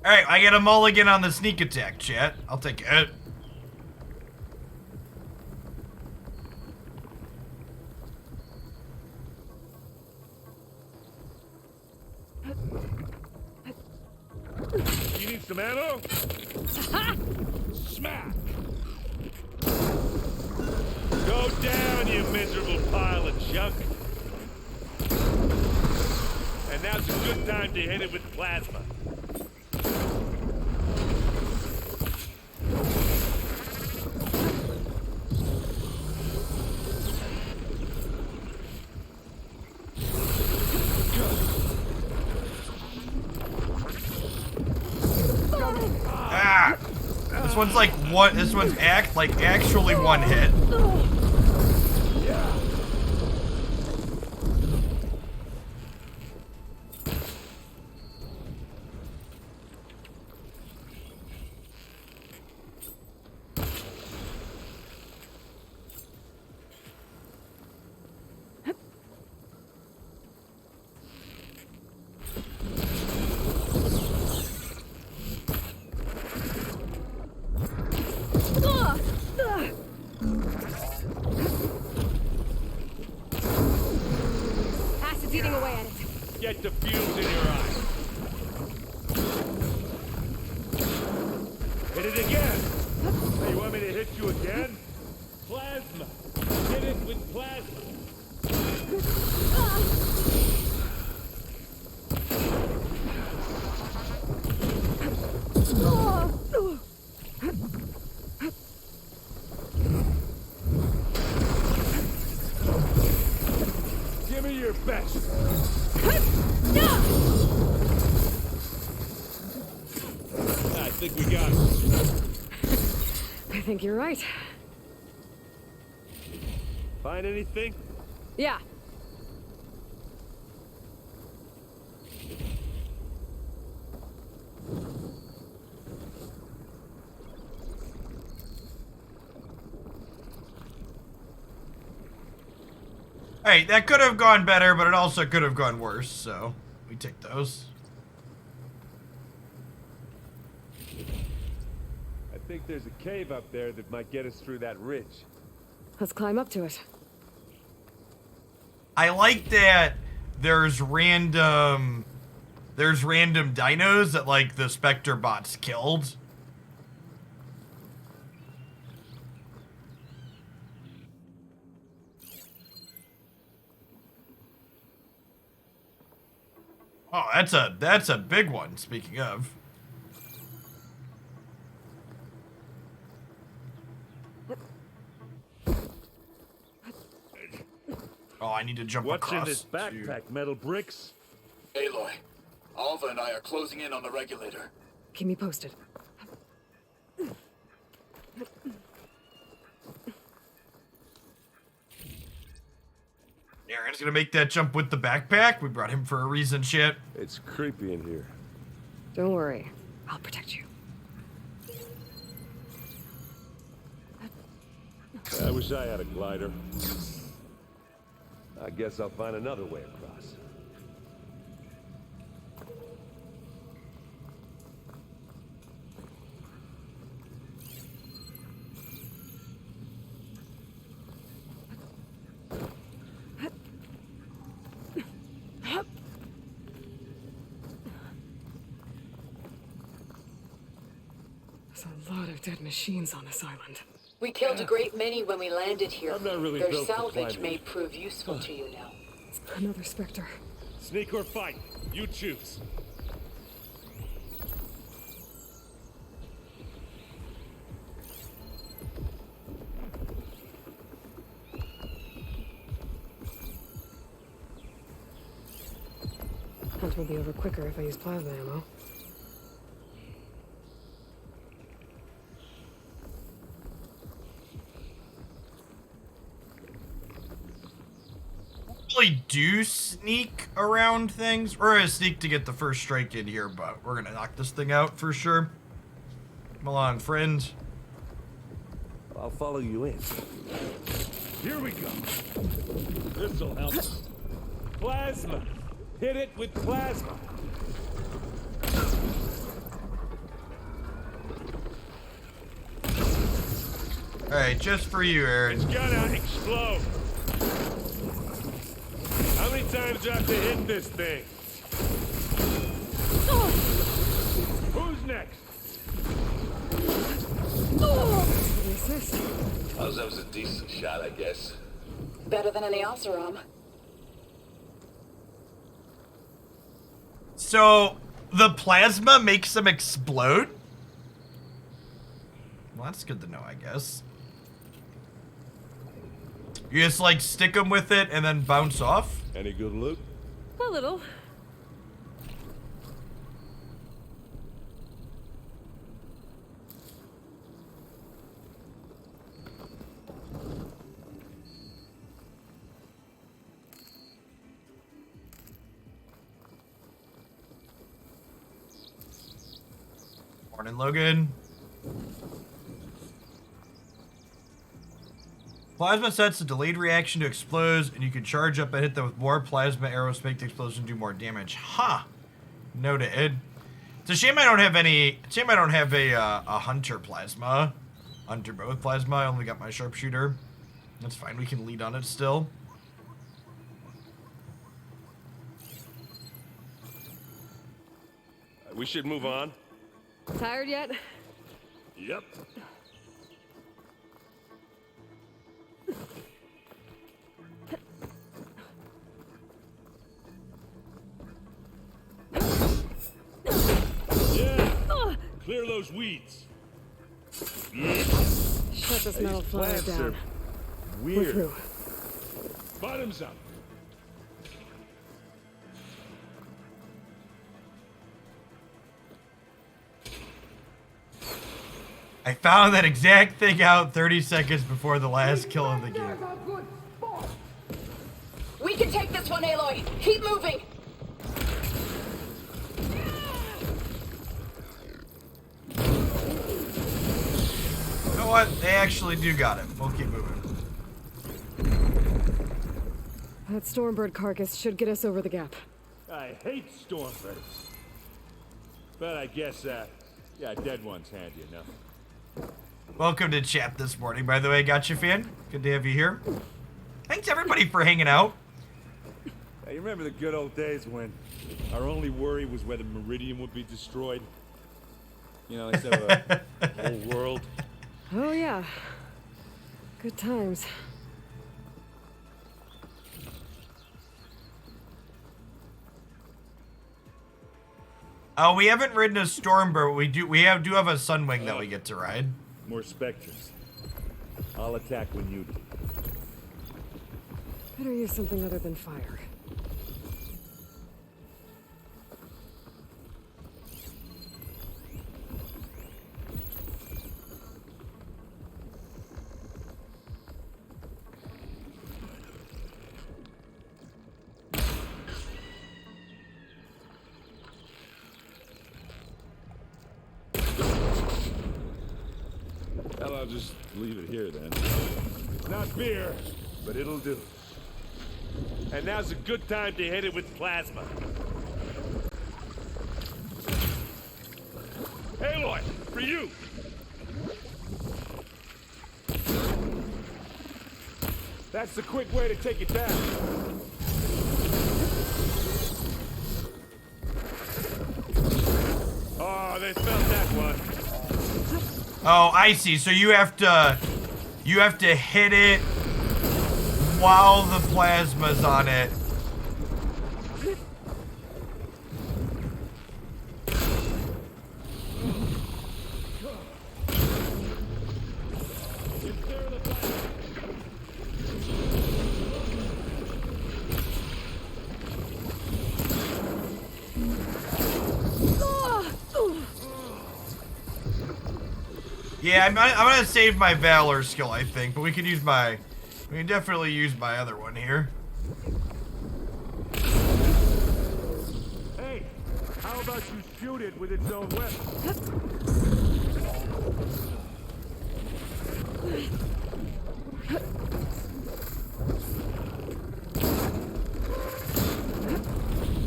Alright, I get a mulligan on the sneak attack, chat. I'll take it. You need some ammo? Smack! Go down, you miserable pile of junk! And now's a good time to hit it with plasma. Ah! This one's like what? This one's actually one hit. Acid's eating away at it. Get the fuse in your eye. Hit it again. Hey, you want me to hit you again? Plasma. Hit it with plasma. Give me your best. I think we got it. I think you're right. Find anything? Yeah. Hey, that could have gone better, but it also could have gone worse, so we take those. I think there's a cave up there that might get us through that ridge. Let's climb up to it. I like that there's random dinos that like the Spectre bots killed. Oh, that's a big one, speaking of. Oh, I need to jump What's across. in this backpack, metal bricks? Aloy, Alva and I are closing in on the regulator. Keep me posted. Aaron's gonna make that jump with the backpack. We brought him for a reason, shit. It's creepy in here. Don't worry. I'll protect you. I wish I had a glider. I guess I'll find another way across. There's a lot of dead machines on this island. We killed a great many when we landed here. I'm not really Their built for salvage climbing. may prove useful to you now. Another Spectre. Sneak or fight, you choose. Hunt will be over quicker if I use plasma ammo. Really do sneak around things. We're gonna sneak to get the first strike in here, but we're gonna knock this thing out for sure. Come along, friend. I'll follow you in. Here we go. This'll help. Plasma. Hit it with plasma. Alright, just for you, Aaron. It's gonna explode. How many times do I have to hit this thing? Who's next? Oh, that was a decent shot, I guess. Better than any Oseram. So, the plasma makes them explode? Well, that's good to know, I guess. You just, like, stick them with it and then bounce off? Any good loot? A little. Morning, Logan. Plasma sets a delayed reaction to explodes, and you can charge up and hit them with more plasma arrows to make the explosion do more damage. Huh. Noted. It's a shame I don't have any. It's a shame I don't have a hunter plasma. Hunter bow with plasma. I only got my sharpshooter. That's fine. We can lead on it still. We should move on. Tired yet? Yep. Yeah. Clear those weeds. Shut this metal flower down. Weird. We're through. Bottoms up. I found that exact thing out 30 seconds before the last kill of the game. We can take this one, Aloy. Keep moving. You know what? They actually do got it. We'll keep moving. That Stormbird carcass should get us over the gap. I hate Stormbirds. But I guess, yeah, dead one's handy enough. Welcome to chat this morning, by the way, Gotcha fan. Good to have you here. Thanks everybody for hanging out. Hey, you remember the good old days when our only worry was whether Meridian would be destroyed? You know, instead of a whole world. Oh yeah. Good times. We haven't ridden a Stormbird, but we do have a Sunwing that we get to ride. More Spectres. I'll attack when you do. Better use something other than fire. I'll just leave it here then. It's not beer, but it'll do. And now's a good time to hit it with plasma. Aloy, for you! That's the quick way to take it down. Oh, they felt that one. Oh, I see. So you have to hit it while the plasma's on it. Yeah, I'm gonna save my Valor skill, I think, but we can definitely use my other one here. Hey, how about you shoot it with its own weapon?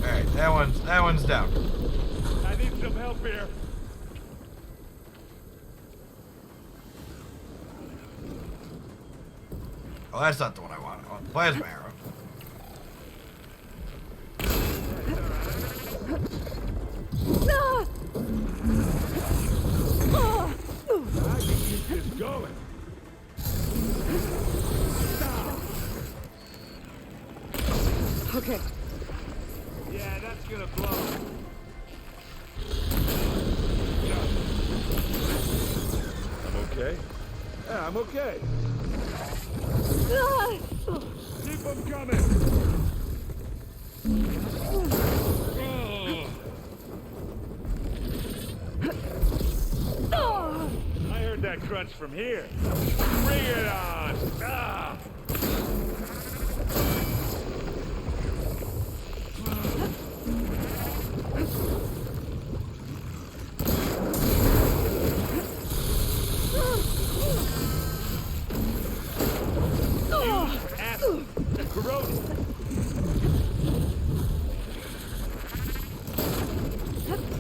Alright, that one's down. I need some help here. Oh, that's not the one I want. I want the plasma arrow. I can keep this going. Okay. Yeah, that's gonna blow. I'm okay. Yeah, I'm okay. Keep them coming. I heard that crunch from here. Bring it on. Ah.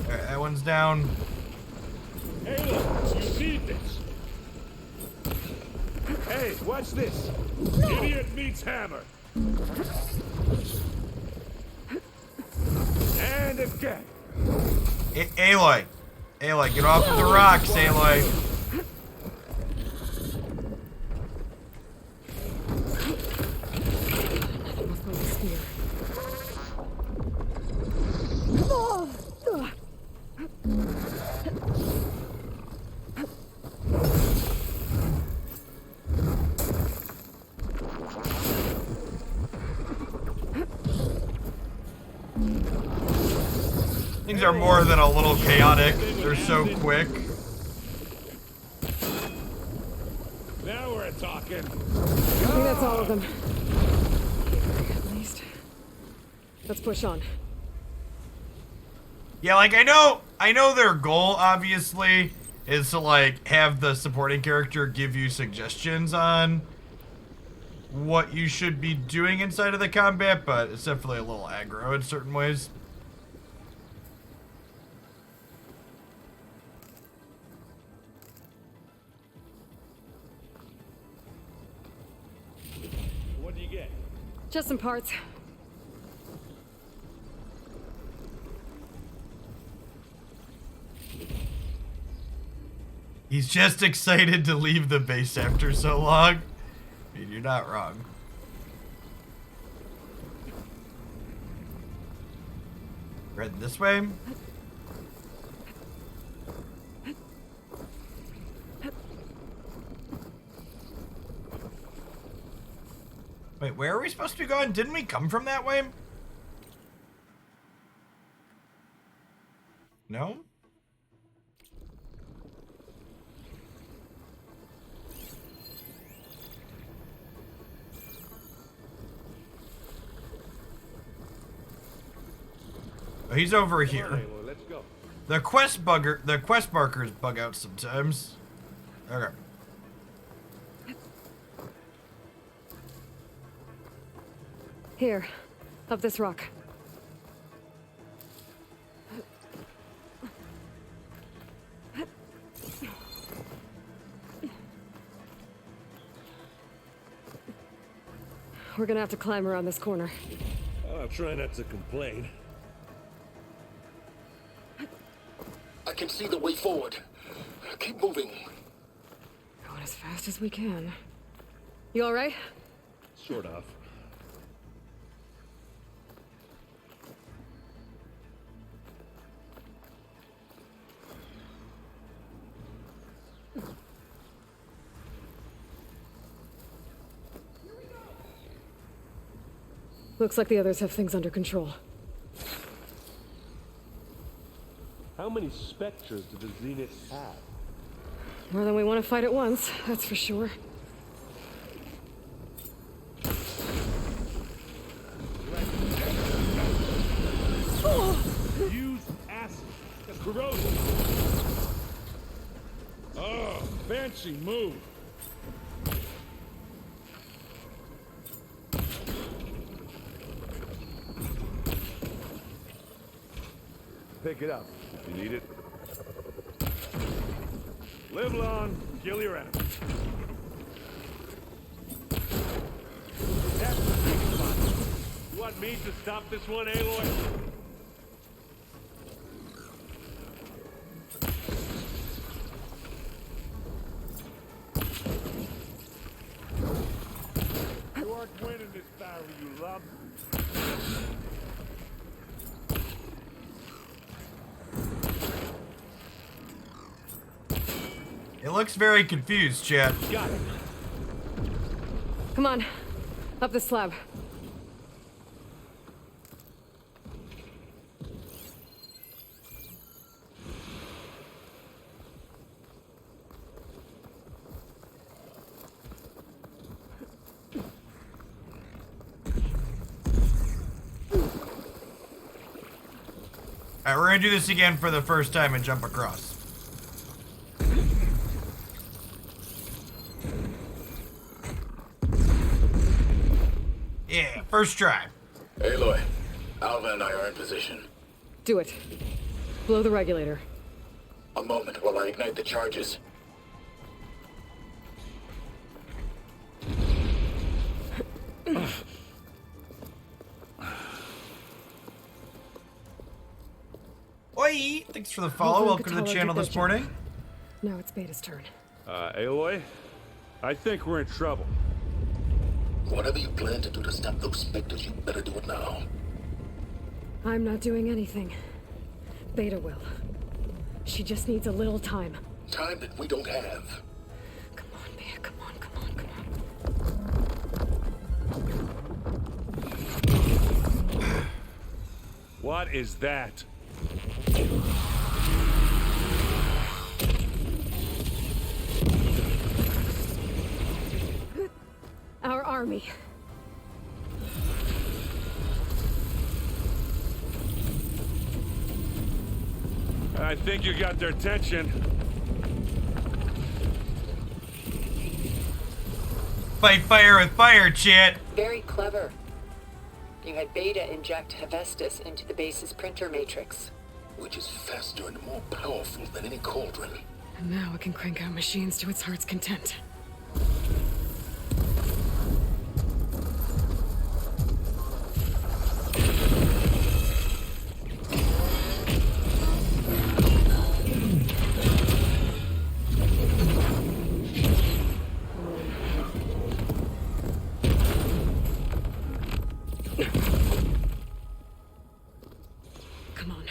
Alright, that one's down. Hey, look, you need this. Hey, watch this. Idiot meets hammer. And again. Aloy. Aloy, get off of the rocks, Aloy. Things are more than a little chaotic. They're so quick. Now we're talking. I think that's all of them. At least. Let's push on. Yeah, like I know their goal obviously is to like have the supporting character give you suggestions on what you should be doing inside of the combat, but it's definitely a little aggro in certain ways. What do you get? Just some parts. He's just excited to leave the base after so long. I mean, you're not wrong. Red this way. Wait, where are we supposed to be going? Didn't we come from that way? No? Oh, he's over here. Hey, well, let's go. The quest markers bug out sometimes. Okay. Here, up this rock. We're gonna have to climb around this corner. I'll try not to complain. I can see the way forward. Keep moving. Going as fast as we can. You all right? Sort of. Looks like the others have things under control. How many Spectres do the Zeniths have? More than we want to fight at once, that's for sure. Use acid. That's corrosive. Oh, fancy move. Pick it up. You need it. Live long, kill your enemies. That's the big spot. You want me to stop this one, Aloy? You aren't winning this battle, you love. It looks very confused, Chad. Got it. Come on, up the slab. Alright, we're gonna do this again for the first time and jump across. Yeah, first try. Aloy, Alva and I are in position. Do it. Blow the regulator. A moment while I ignite the charges. Oi! Thanks for the follow. Welcome to the channel this morning. Now it's Beta's turn. Aloy? I think we're in trouble. Whatever you plan to do to stop those Spectres, you better do it now. I'm not doing anything. Beta will. She just needs a little time. Time that we don't have. Come on, Beta, come on, come on, come on. What is that? Our army. I think you got their attention. Fight fire with fire, chat. Very clever. You had Beta inject Hephaestus into the base's printer matrix. Which is faster and more powerful than any cauldron. And now it can crank out machines to its heart's content. Come on.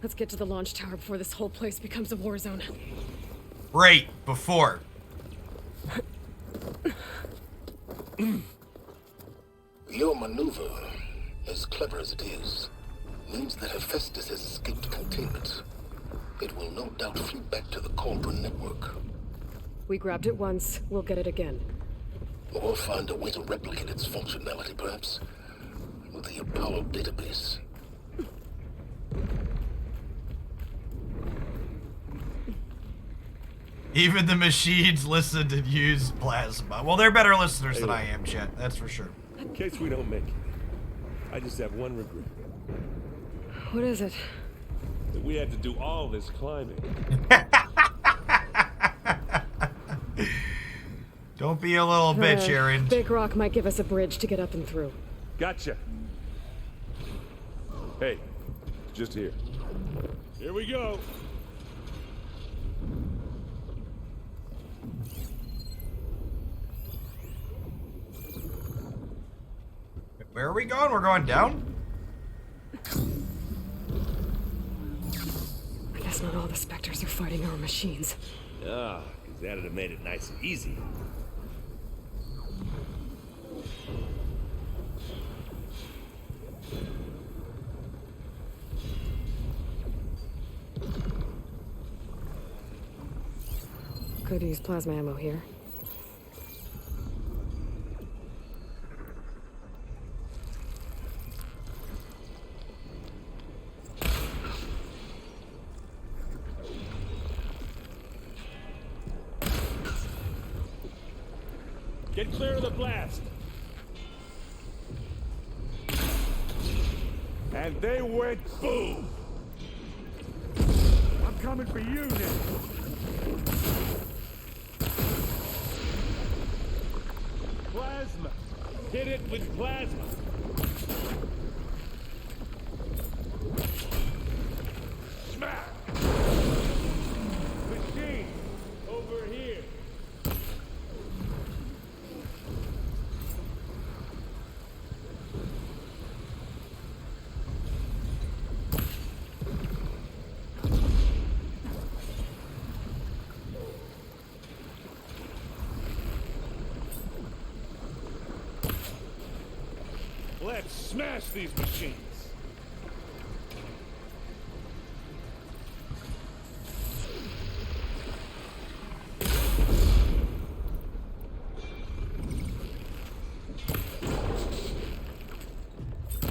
Let's get to the launch tower before this whole place becomes a war zone. Right, before. Your maneuver, as clever as it is, means that Hephaestus has escaped containment. It will no doubt flew back to the Cauldron network. We grabbed it once, we'll get it again. Or find a way to replicate its functionality, perhaps, with the Apollo database. Even the machines listened and used plasma. Well, they're better listeners than I am, chat. That's for sure. In case we don't make it, I just have one regret. What is it? That we had to do all this climbing. Don't be a little bitch, Aaron. Big Rock might give us a bridge to get up and through. Gotcha. Hey, just here. Here we go. Where are we going? We're going down? I guess not all the Spectres are fighting our machines. Ah, because that'd have made it nice and easy. Could use plasma ammo here. Get clear of the blast. And they went boom. I'm coming for you now. Plasma. Hit it with plasma. Smack. Machine. Over here. Let's smash these machines.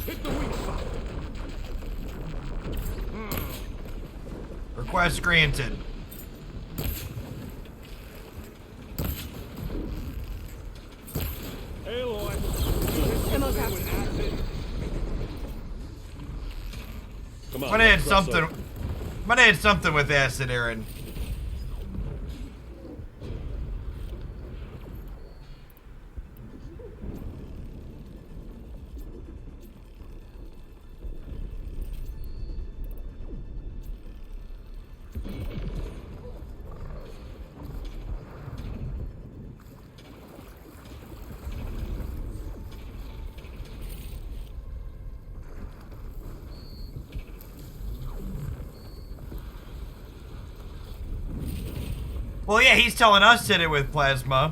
Hit the weak spot. Request granted. Aloy. Come on. Might have had something. Might have had something with acid, Aaron. Well, yeah, he's telling us to hit it with plasma.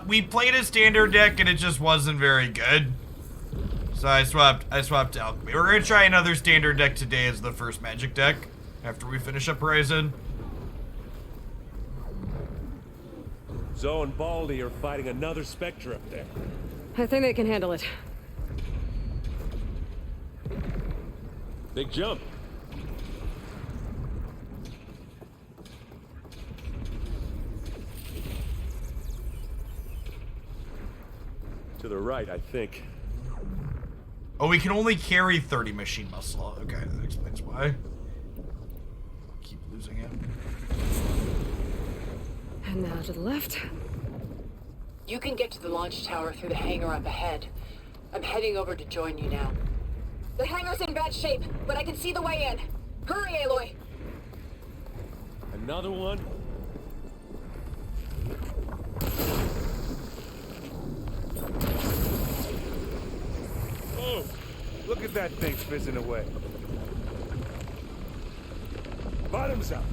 We played a standard deck and it just wasn't very good. So I swapped Alchemy. We're gonna try another standard deck today as the first magic deck after we finish up Horizon. Zoe and Baldy are fighting another Spectre up there. I think they can handle it. Big jump. To the right, I think. Oh, we can only carry 30 machine muscle. Okay, that explains why. Keep losing it. And now to the left. You can get to the launch tower through the hangar up ahead. I'm heading over to join you now. The hangar's in bad shape, but I can see the way in. Hurry, Aloy! Another one? Oh, look at that thing fizzing away. Bottoms up.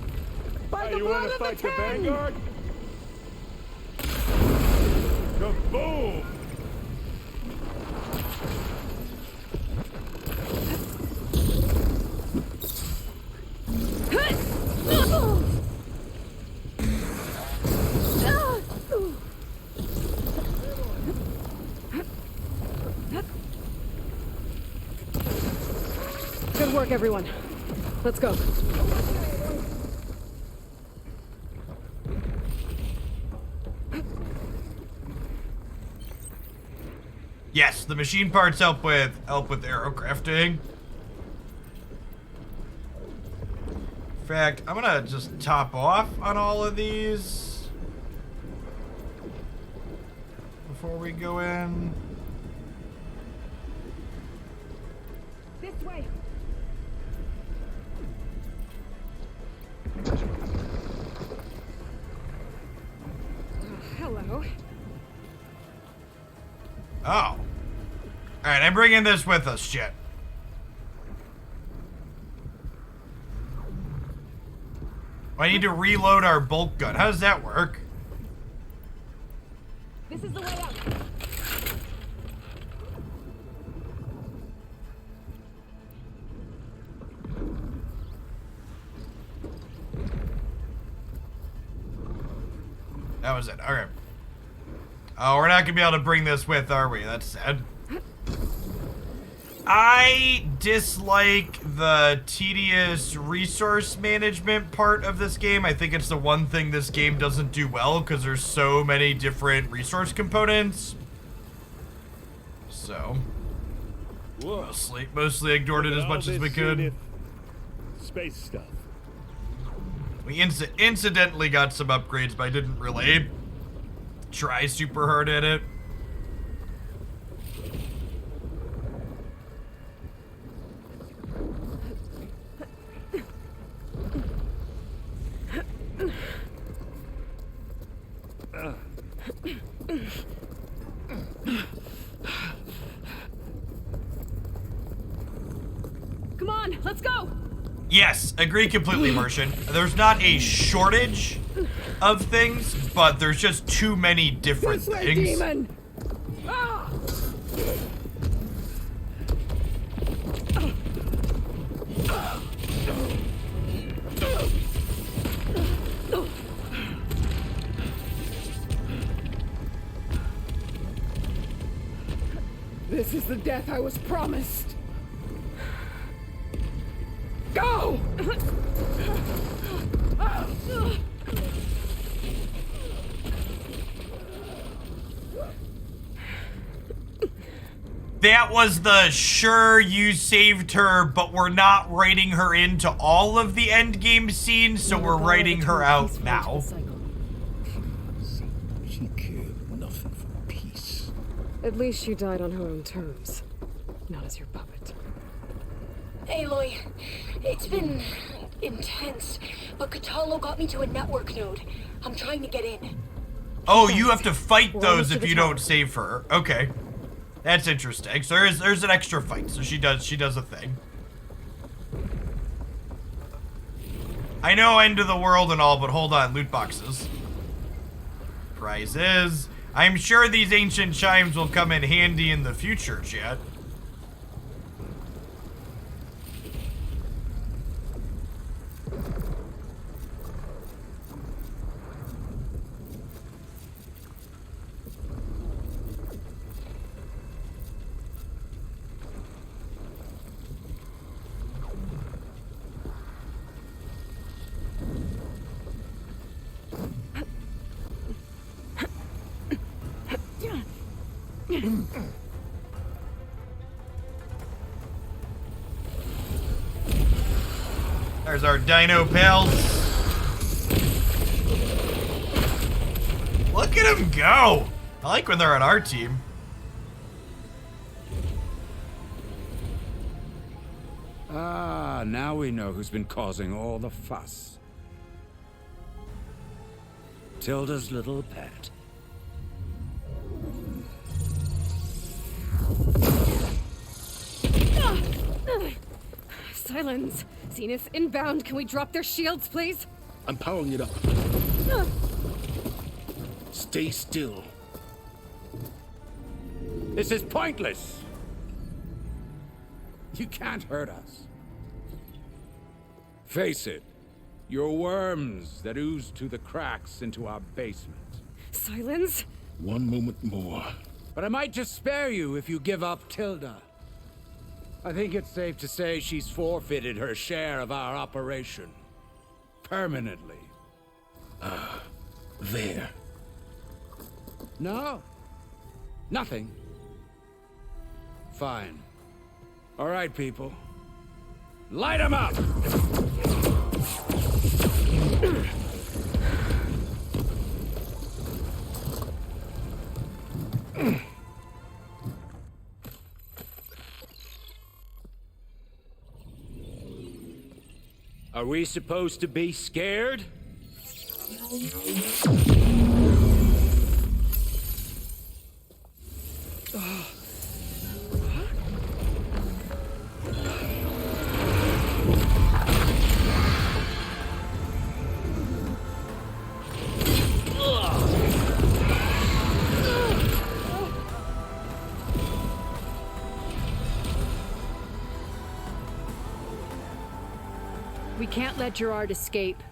Hey, you want to fight the Vanguard? Kaboom! Good work, everyone. Let's go. Yes, the machine parts help with aerocrafting. In fact, I'm gonna just top off on all of these before we go in. This way. Hello. Oh. Alright, I'm bringing this with us, shit. I need to reload our bolt gun. How does that work? This is the way out. That was it. Okay. Oh, we're not gonna be able to bring this with, are we? That's sad. I dislike the tedious resource management part of this game. I think it's the one thing this game doesn't do well because there's so many different resource components. So, mostly ignored it as much as we could. Space stuff. We incidentally got some upgrades, but I didn't really try super hard at it. Come on, let's go! Yes, agree completely, Martian. There's not a shortage of things, but there's just too many different things. Demon! Ah! This is the death I was promised. Go! That was the sure you saved her, but we're not writing her into all of the endgame scenes, so we're writing her out now. She cared nothing for peace. At least she died on her own terms, not as your puppet. Aloy, it's been intense, but Kotallo got me to a network node. I'm trying to get in. Oh, you have to fight those if you don't save her. Okay. That's interesting. So there's an extra fight. So she does a thing. I know end of the world and all, but hold on, loot boxes. Prizes. I'm sure these ancient chimes will come in handy in the future, chat. There's our dino pals. Look at them go. I like when they're on our team. Ah, now we know who's been causing all the fuss. Tilda's little pet. Silence! Zenith inbound. Can we drop their shields, please? I'm powering it up. Stay still. This is pointless. You can't hurt us. Face it, you're worms that ooze through the cracks into our basement. Silence? One moment more. But I might just spare you if you give up Tilda. I think it's safe to say she's forfeited her share of our operation. Permanently. There. No. Nothing. Fine. All right, people. Light 'em up! Are we supposed to be scared? We can't let Gerard escape.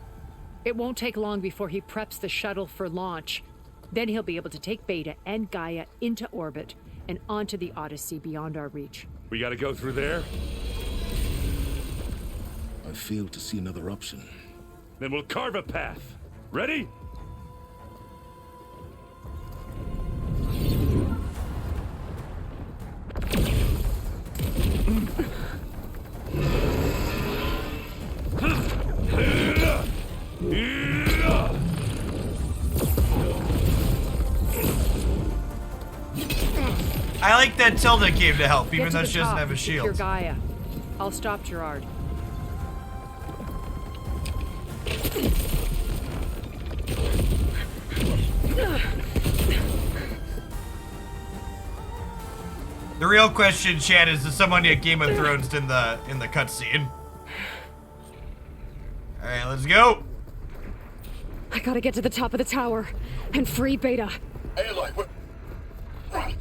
It won't take long before he preps the shuttle for launch. Then he'll be able to take Beta and Gaia into orbit and onto the Odyssey beyond our reach. We gotta go through there? I fail to see another option. Then we'll carve a path. Ready? I like that Tilda came to help, Get even to though the she doesn't top have a and secure shield. Gaia. I'll stop Gerard. The real question, Chad, is someone get Game of Thrones in the cutscene? All right, let's go. I gotta get to the top of the tower and free Beta. Aloy, run!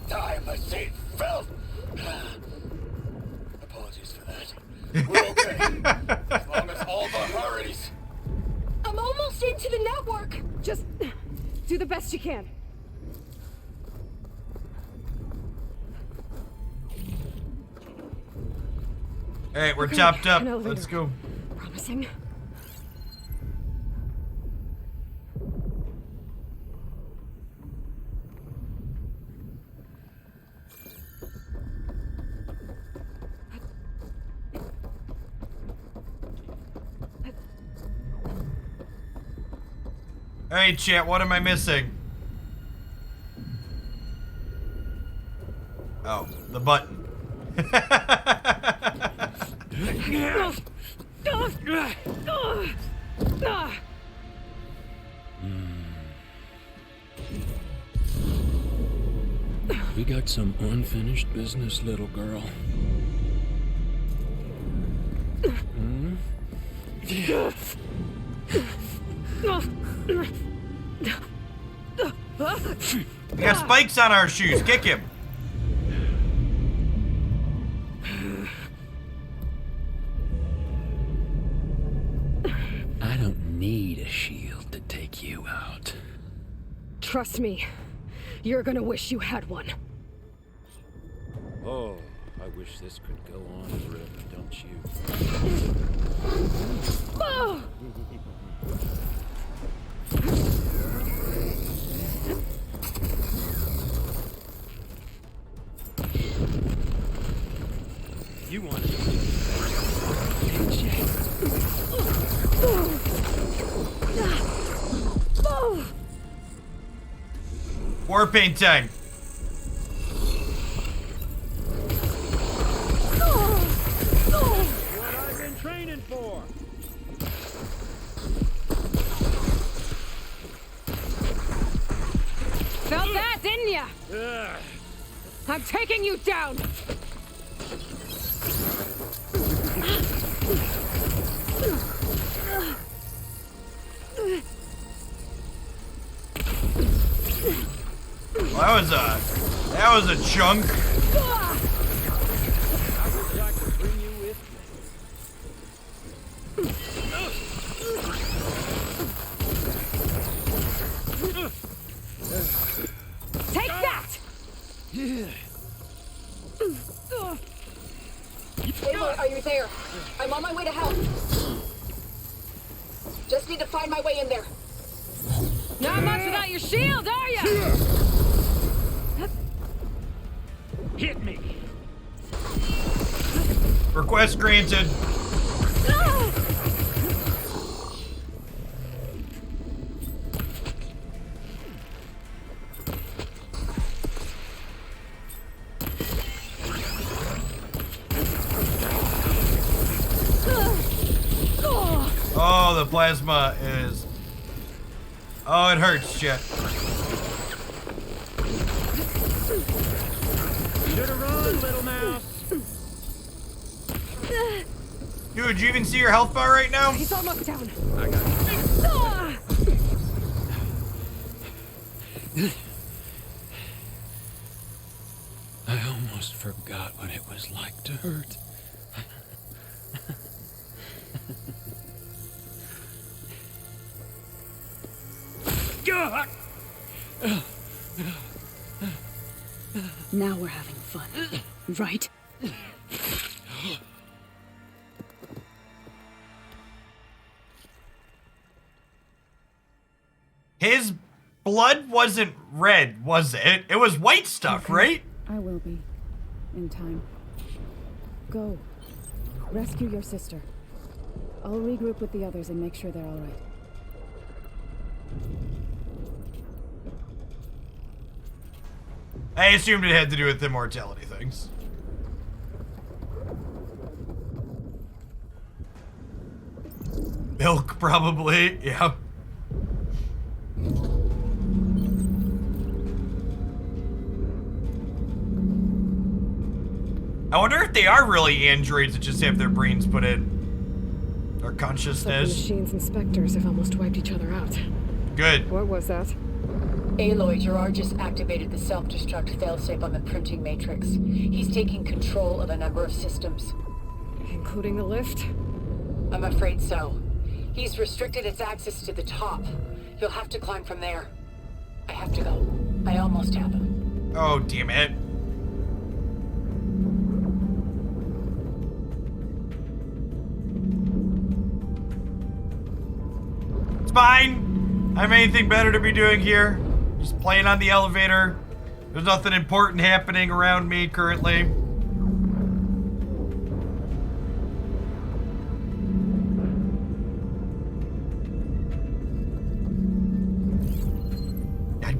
Time machine felt. Apologies for that. We're okay. As long as all the hurries. I'm almost into the network. Just do the best you can. All right, we're Okay, chopped up. an elevator. Let's go. Promising. All right, chat, what am I missing? Oh, the button. We got some unfinished business, little girl. Hmm? We got spikes on our shoes. Kick him. I don't need a shield to take you out. Trust me, you're gonna wish you had one. Oh, I wish this could go on forever, don't you? Oh! You want it. War paint time. What I've been training for. Felt that, didn't ya? I'm taking you down! Well, that was a chunk. Take that! Aloy, are you there? I'm on my way to help. Just need to find my way in there. Not much without your shield, are ya? Hit me! Request granted. Oh, the plasma is... Oh, it hurts, shit. Should've run, little mouse. Dude, did you even see your health bar right now? He's almost down. I got I almost forgot what it was like to hurt. Now we're having fun, right? His blood wasn't red, was it? It was white stuff, Okay. right? I will be. In time. Go. Rescue your sister. I'll regroup with the others and make sure they're all right. I assumed it had to do with immortality things. Milk, probably. Yeah. I wonder if they are really androids that just have their brains put in. Or The consciousness. machines and specters have almost wiped each other out. Good. What was that? Aloy, Gerard just activated the self-destruct failsafe on the printing matrix. He's taking control of a number of systems. Including the lift? I'm afraid so. He's restricted its access to the top. You'll have to climb from there. I have to go. I almost have him. Oh, damn it. It's fine. I have anything better to be doing here. Just playing on the elevator. There's nothing important happening around me currently.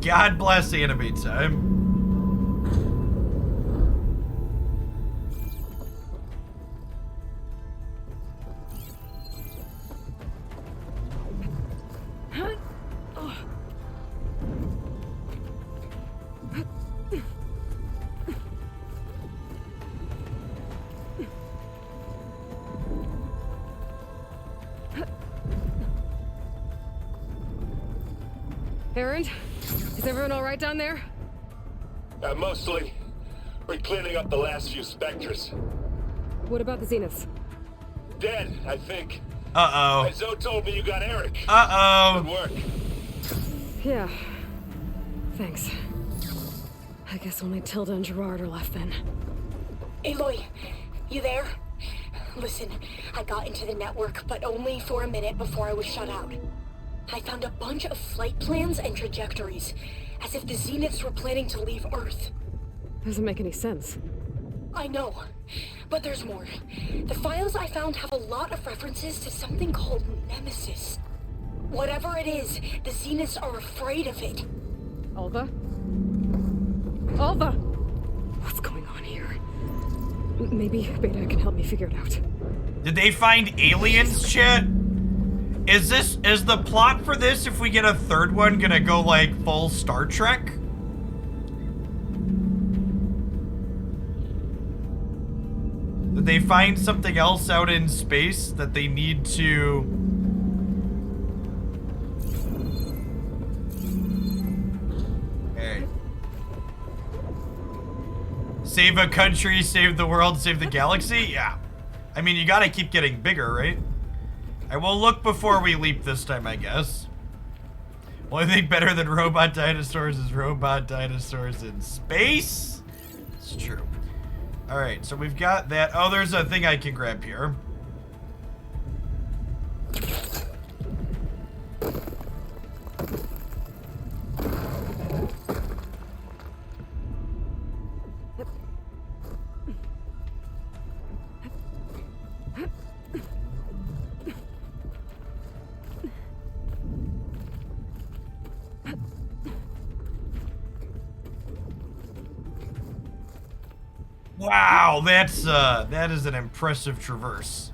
God bless anime time. Aaron, is everyone all right down there? Mostly. We're cleaning up the last few specters. What about the Zeniths? Dead, I think. Uh-oh. Zoe told me you got Eric. Uh-oh. Good work. Yeah. Thanks. I guess only Tilda and Gerard are left then. Aloy, you there? Listen, I got into the network, but only for a minute before I was shut out. I found a bunch of flight plans and trajectories, as if the Zeniths were planning to leave Earth. Doesn't make any sense. I know, but there's more. The files I found have a lot of references to something called Nemesis. Whatever it is, the Zeniths are afraid of it. Alva? Alva! What's going on here? Maybe Beta can help me figure it out. Did they find aliens, chat? Is the plot for this, if we get a third one, gonna go like full Star Trek? Did they find something else out in space that they need to... Hey. Save a country, save the world, save the galaxy? Yeah. I mean, you gotta keep getting bigger, right? I will look before we leap this time, I guess. Only thing better than robot dinosaurs is robot dinosaurs in space. It's true. All right, so we've got that. Oh, there's a thing I can grab here. Wow, that is an impressive traverse.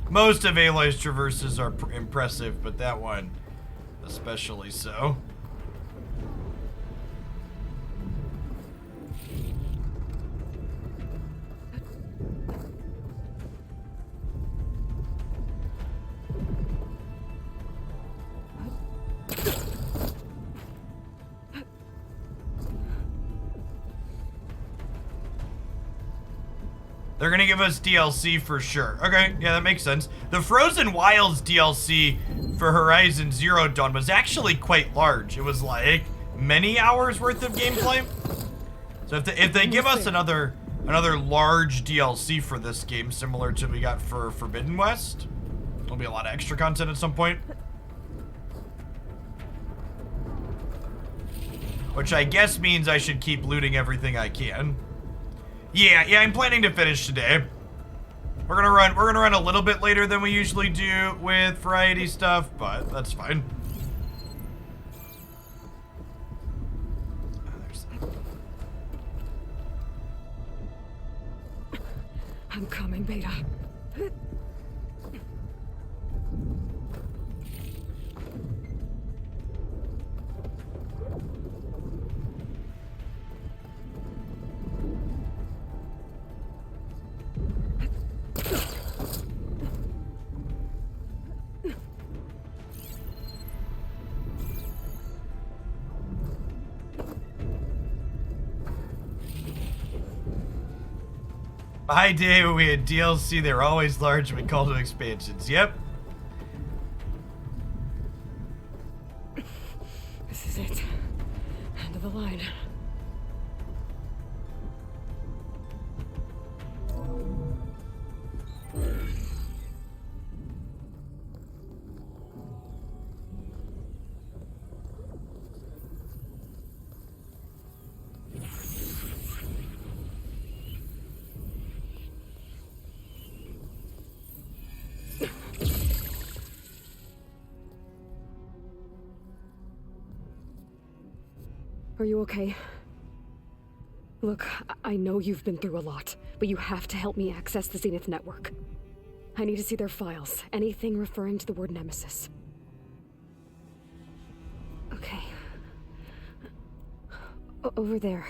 Most of Aloy's traverses are impressive, but that one especially so. They're gonna give us DLC for sure. Okay, yeah, that makes sense. The Frozen Wilds DLC for Horizon Zero Dawn was actually quite large. It was like many hours worth of gameplay. So if they give us another large DLC for this game, similar to what we got for Forbidden West, there'll be a lot of extra content at some point. Which I guess means I should keep looting everything I can. Yeah, I'm planning to finish today. We're gonna run a little bit later than we usually do with variety stuff, but that's fine. I'm coming, Beta. My day when we had DLC, they were always large and we called them expansions. Yep. This is it. End of the line. Are you okay? Look, I know you've been through a lot, but you have to help me access the Zenith network. I need to see their files, anything referring to the word Nemesis. Okay. Over there.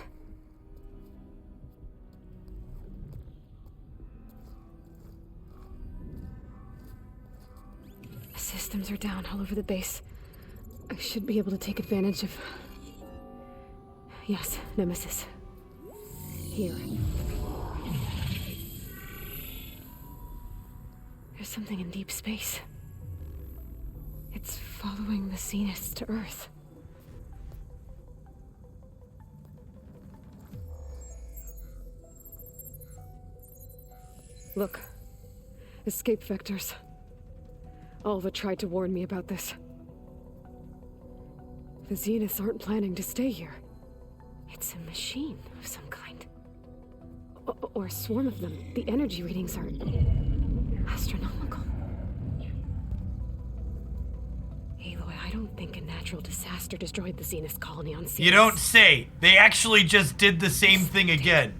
Systems are down all over the base. I should be able to take advantage of... Yes, Nemesis. Here. There's something in deep space. It's following the Zeniths to Earth. Look. Escape vectors. Alva tried to warn me about this. The Zeniths aren't planning to stay here. It's a machine of some kind. Or a swarm of them. The energy readings are astronomical. Aloy, I don't think a natural disaster destroyed the Zenith colony on Ceres. You don't say. They actually just did the same thing again.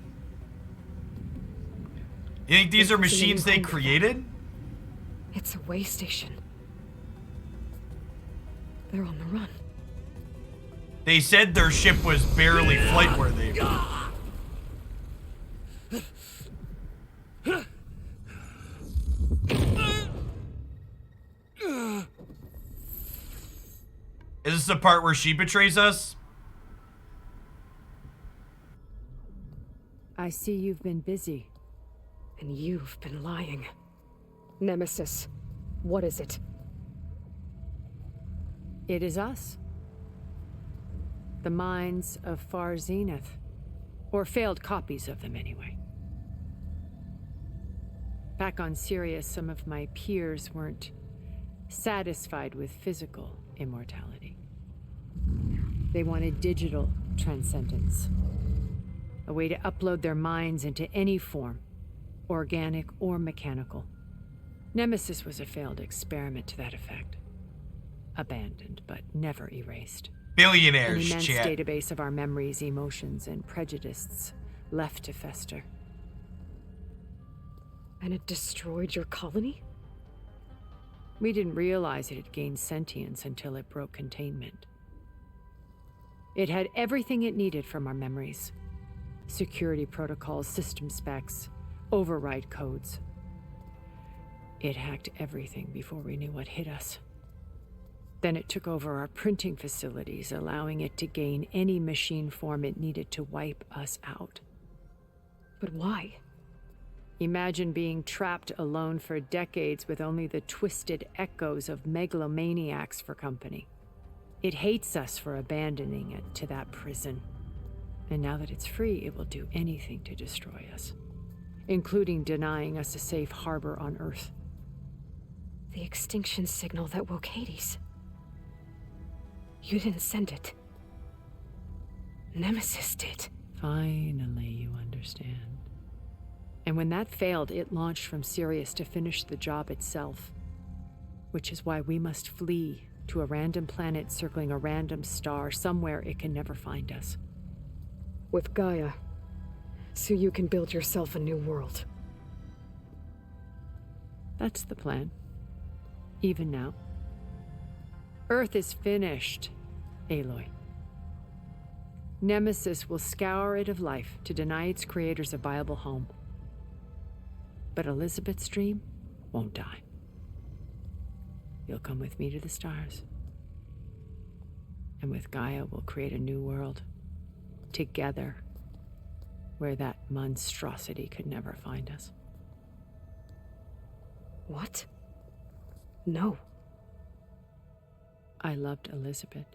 You think these are machines they created? It's a way station. They're on the run. They said their ship was barely flight worthy. Is this the part where she betrays us? I see you've been busy. And you've been lying. Nemesis, what is it? It is us. The minds of Far Zenith. Or failed copies of them, anyway. Back on Sirius, some of my peers weren't satisfied with physical immortality. They wanted digital transcendence. A way to upload their minds into any form, organic or mechanical. Nemesis was a failed experiment to that effect. Abandoned, but never erased. Billionaires, an immense chat. database of our memories, emotions, and prejudices left to fester. And it destroyed your colony? We didn't realize it had gained sentience until it broke containment. It had everything it needed from our memories. Security protocols, system specs, override codes. It hacked everything before we knew what hit us. Then it took over our printing facilities, allowing it to gain any machine form it needed to wipe us out. But why? Imagine being trapped alone for decades with only the twisted echoes of megalomaniacs for company. It hates us for abandoning it to that prison. And now that it's free, it will do anything to destroy us, including denying us a safe harbor on Earth. The extinction signal that woke Hades. You didn't send it. Nemesis did. Finally, you understand. And when that failed, it launched from Sirius to finish the job itself. Which is why we must flee to a random planet circling a random star, somewhere it can never find us. With Gaia. So you can build yourself a new world. That's the plan. Even now. Earth is finished, Aloy. Nemesis will scour it of life to deny its creators a viable home. But Elizabeth's dream won't die. You'll come with me to the stars. And with Gaia, we'll create a new world. Together. Where that monstrosity could never find us. What? No. I loved Elizabeth.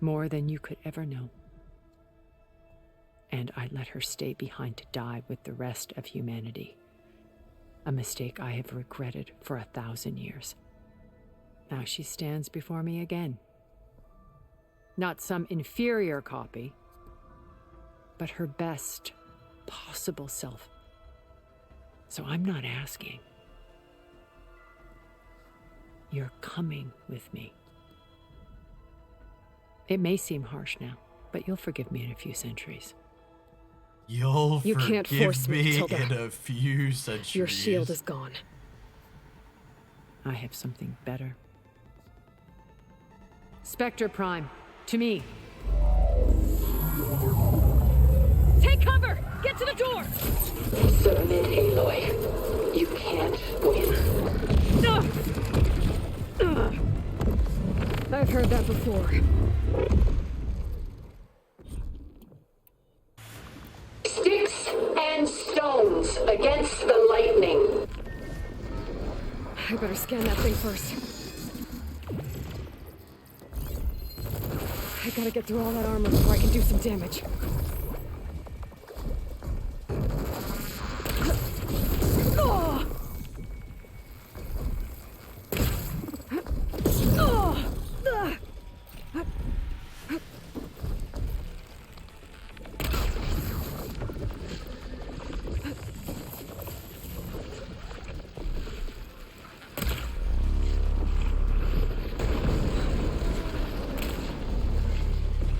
More than you could ever know. And I let her stay behind to die with the rest of humanity. A mistake I have regretted for 1,000 years. Now she stands before me again. Not some inferior copy, but her best possible self. So I'm not asking. You're coming with me. It may seem harsh now, but you'll forgive me in a few centuries. You can't force me, Tilda. in a few centuries. Your shield is gone. I have something better. Spectre Prime, to me. Take cover! Get to the door! Submit, Aloy. You can't win. I've heard that before. Sticks and stones against the lightning. I better scan that thing first. I gotta get through all that armor before I can do some damage.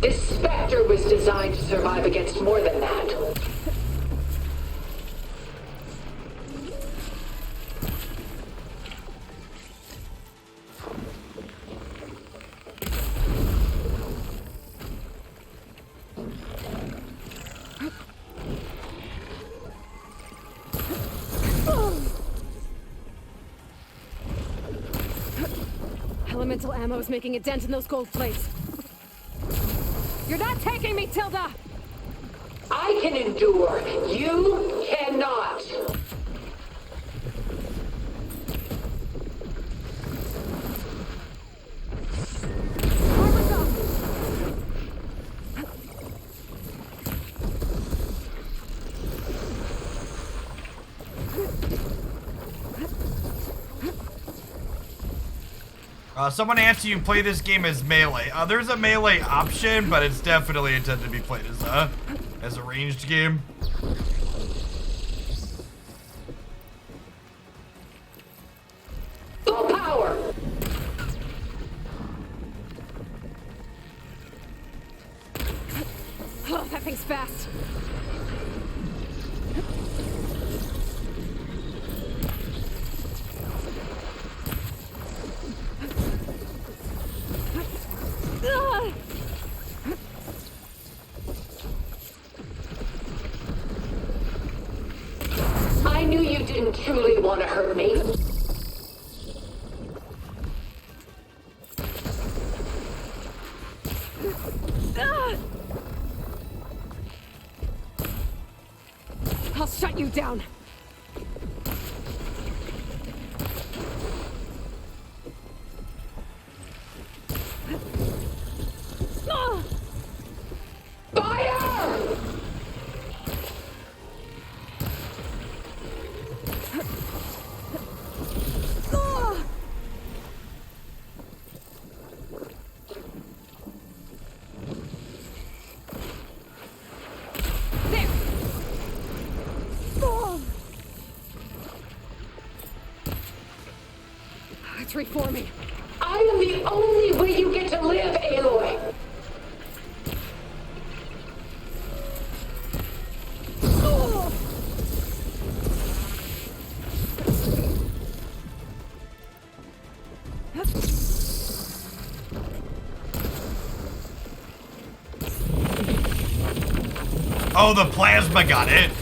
This Spectre was designed to survive against more than that. Elemental ammo is making a dent in those gold plates. You're not taking me, Tilda! I can endure. You cannot. Armor's up! Someone asked you can play this game as melee. There's a melee option, but it's definitely intended to be played as a ranged game. Full power. Oh, that thing's fast. didn't truly want to hurt me. I'll shut you down. Fire! It's reforming. I am the only way you get to live, Aloy. Oh, the plasma got it.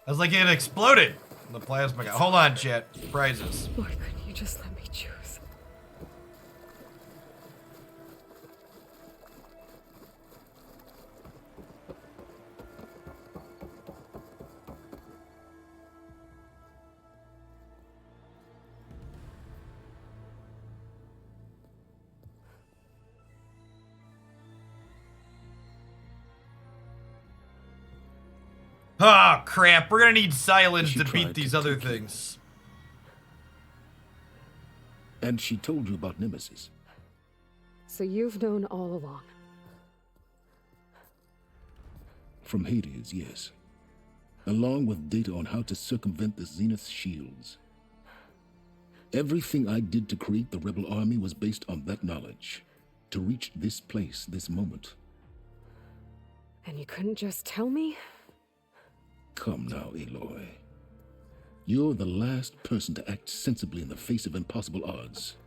I was like, it exploded. The plasma got. Hold on, chat. Prizes. Why couldn't you just let me choose? Ah, crap. We're gonna need silence to beat these other things. And she told you about Nemesis. So you've known all along. From Hades, yes. Along with data on how to circumvent the Zenith shields. Everything I did to create the Rebel Army was based on that knowledge. To reach this place, this moment. And you couldn't just tell me? Come now, Aloy. You're the last person to act sensibly in the face of impossible odds.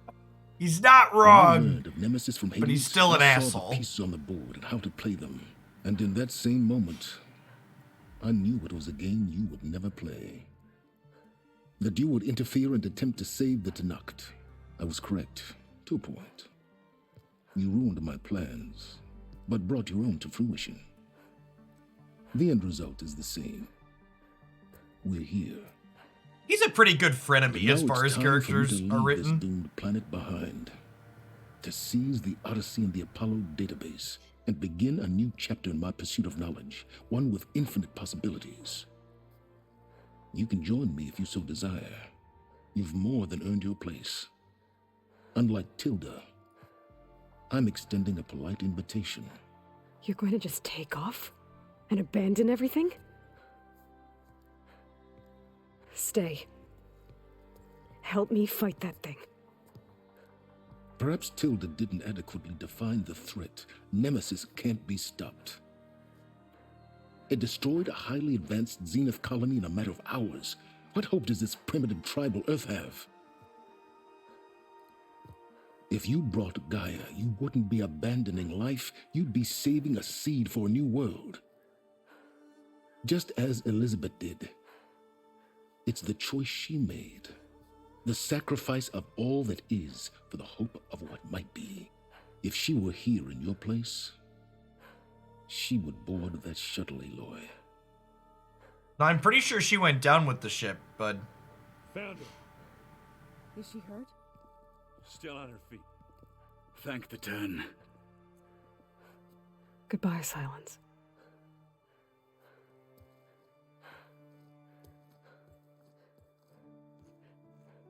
He's not When I wrong, learned of Nemesis from Hades, but he's still an I saw asshole. the pieces on the board and how to play them. And in that same moment, I knew it was a game you would never play. That you would interfere and attempt to save the Tenakth. I was correct, to a point. You ruined my plans, but brought your own to fruition. The end result is the same. We're here. He's a pretty good frenemy Now as far it's as time for you characters to are leave written. this doomed planet behind. To seize the Odyssey and the Apollo database and begin a new chapter in my pursuit of knowledge, one with infinite possibilities. You can join me if you so desire. You've more than earned your place. Unlike Tilda, I'm extending a polite invitation. You're going to just take off? And abandon everything? Stay. Help me fight that thing. Perhaps Tilda didn't adequately define the threat. Nemesis can't be stopped. It destroyed a highly advanced Zenith colony in a matter of hours. What hope does this primitive tribal Earth have? If you brought Gaia, you wouldn't be abandoning life, you'd be saving a seed for a new world. Just as Elizabeth did. It's the choice she made. The sacrifice of all that is for the hope of what might be. If she were here in your place, she would board that shuttle, Aloy. No, I'm pretty sure she went down with the ship, but... Found her. Is she hurt? Still on her feet. Thank the Ten. Goodbye, Silence.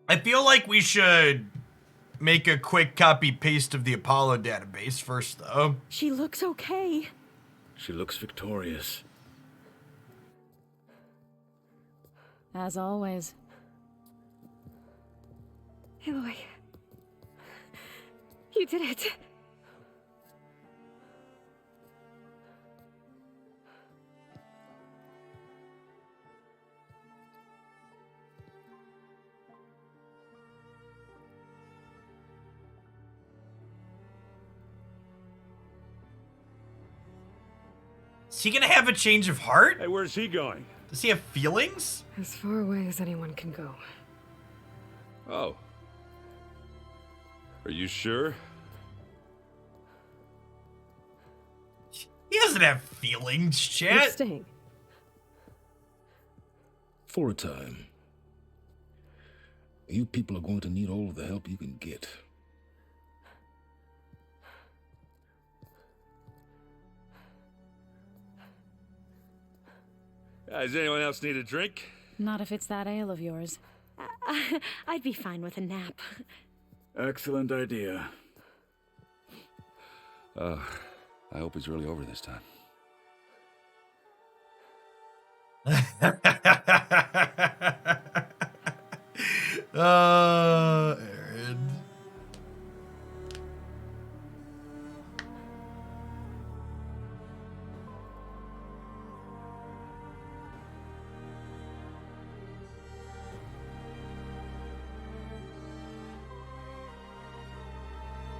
I feel like we should make a quick copy-paste of the Apollo database first, though. She looks okay. She looks victorious. As always. Aloy. You did it. Is he gonna have a change of heart? Hey, where's he going? Does he have feelings? As far away as anyone can go. Oh. Are you sure? He doesn't have feelings, You're chat. staying. For a time. You people are going to need all of the help you can get. Does anyone else need a drink? Not if it's that ale of yours. I'd be fine with a nap. Excellent idea. I hope it's really over this time. Aaron.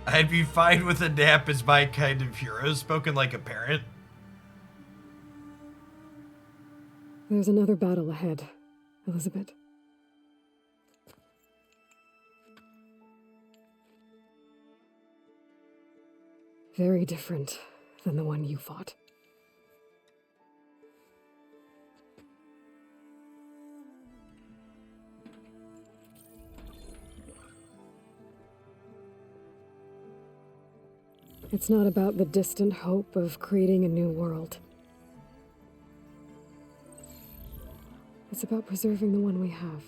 I'd be fine with a nap as my kind of hero, spoken like a parent. There's another battle ahead, Elizabeth. Very different than the one you fought. It's not about the distant hope of creating a new world. It's about preserving the one we have.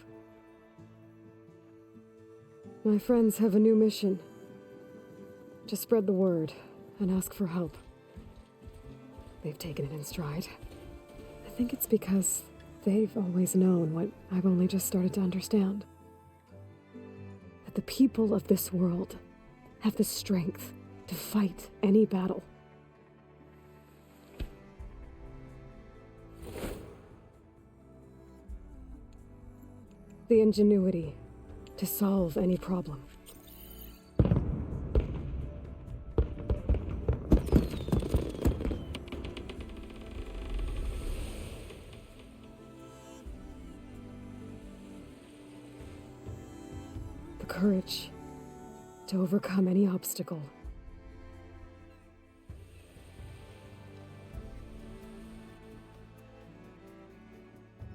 My friends have a new mission. To spread the word and ask for help. They've taken it in stride. I think it's because they've always known what I've only just started to understand. That the people of this world have the strength to fight any battle. The ingenuity to solve any problem. The courage to overcome any obstacle.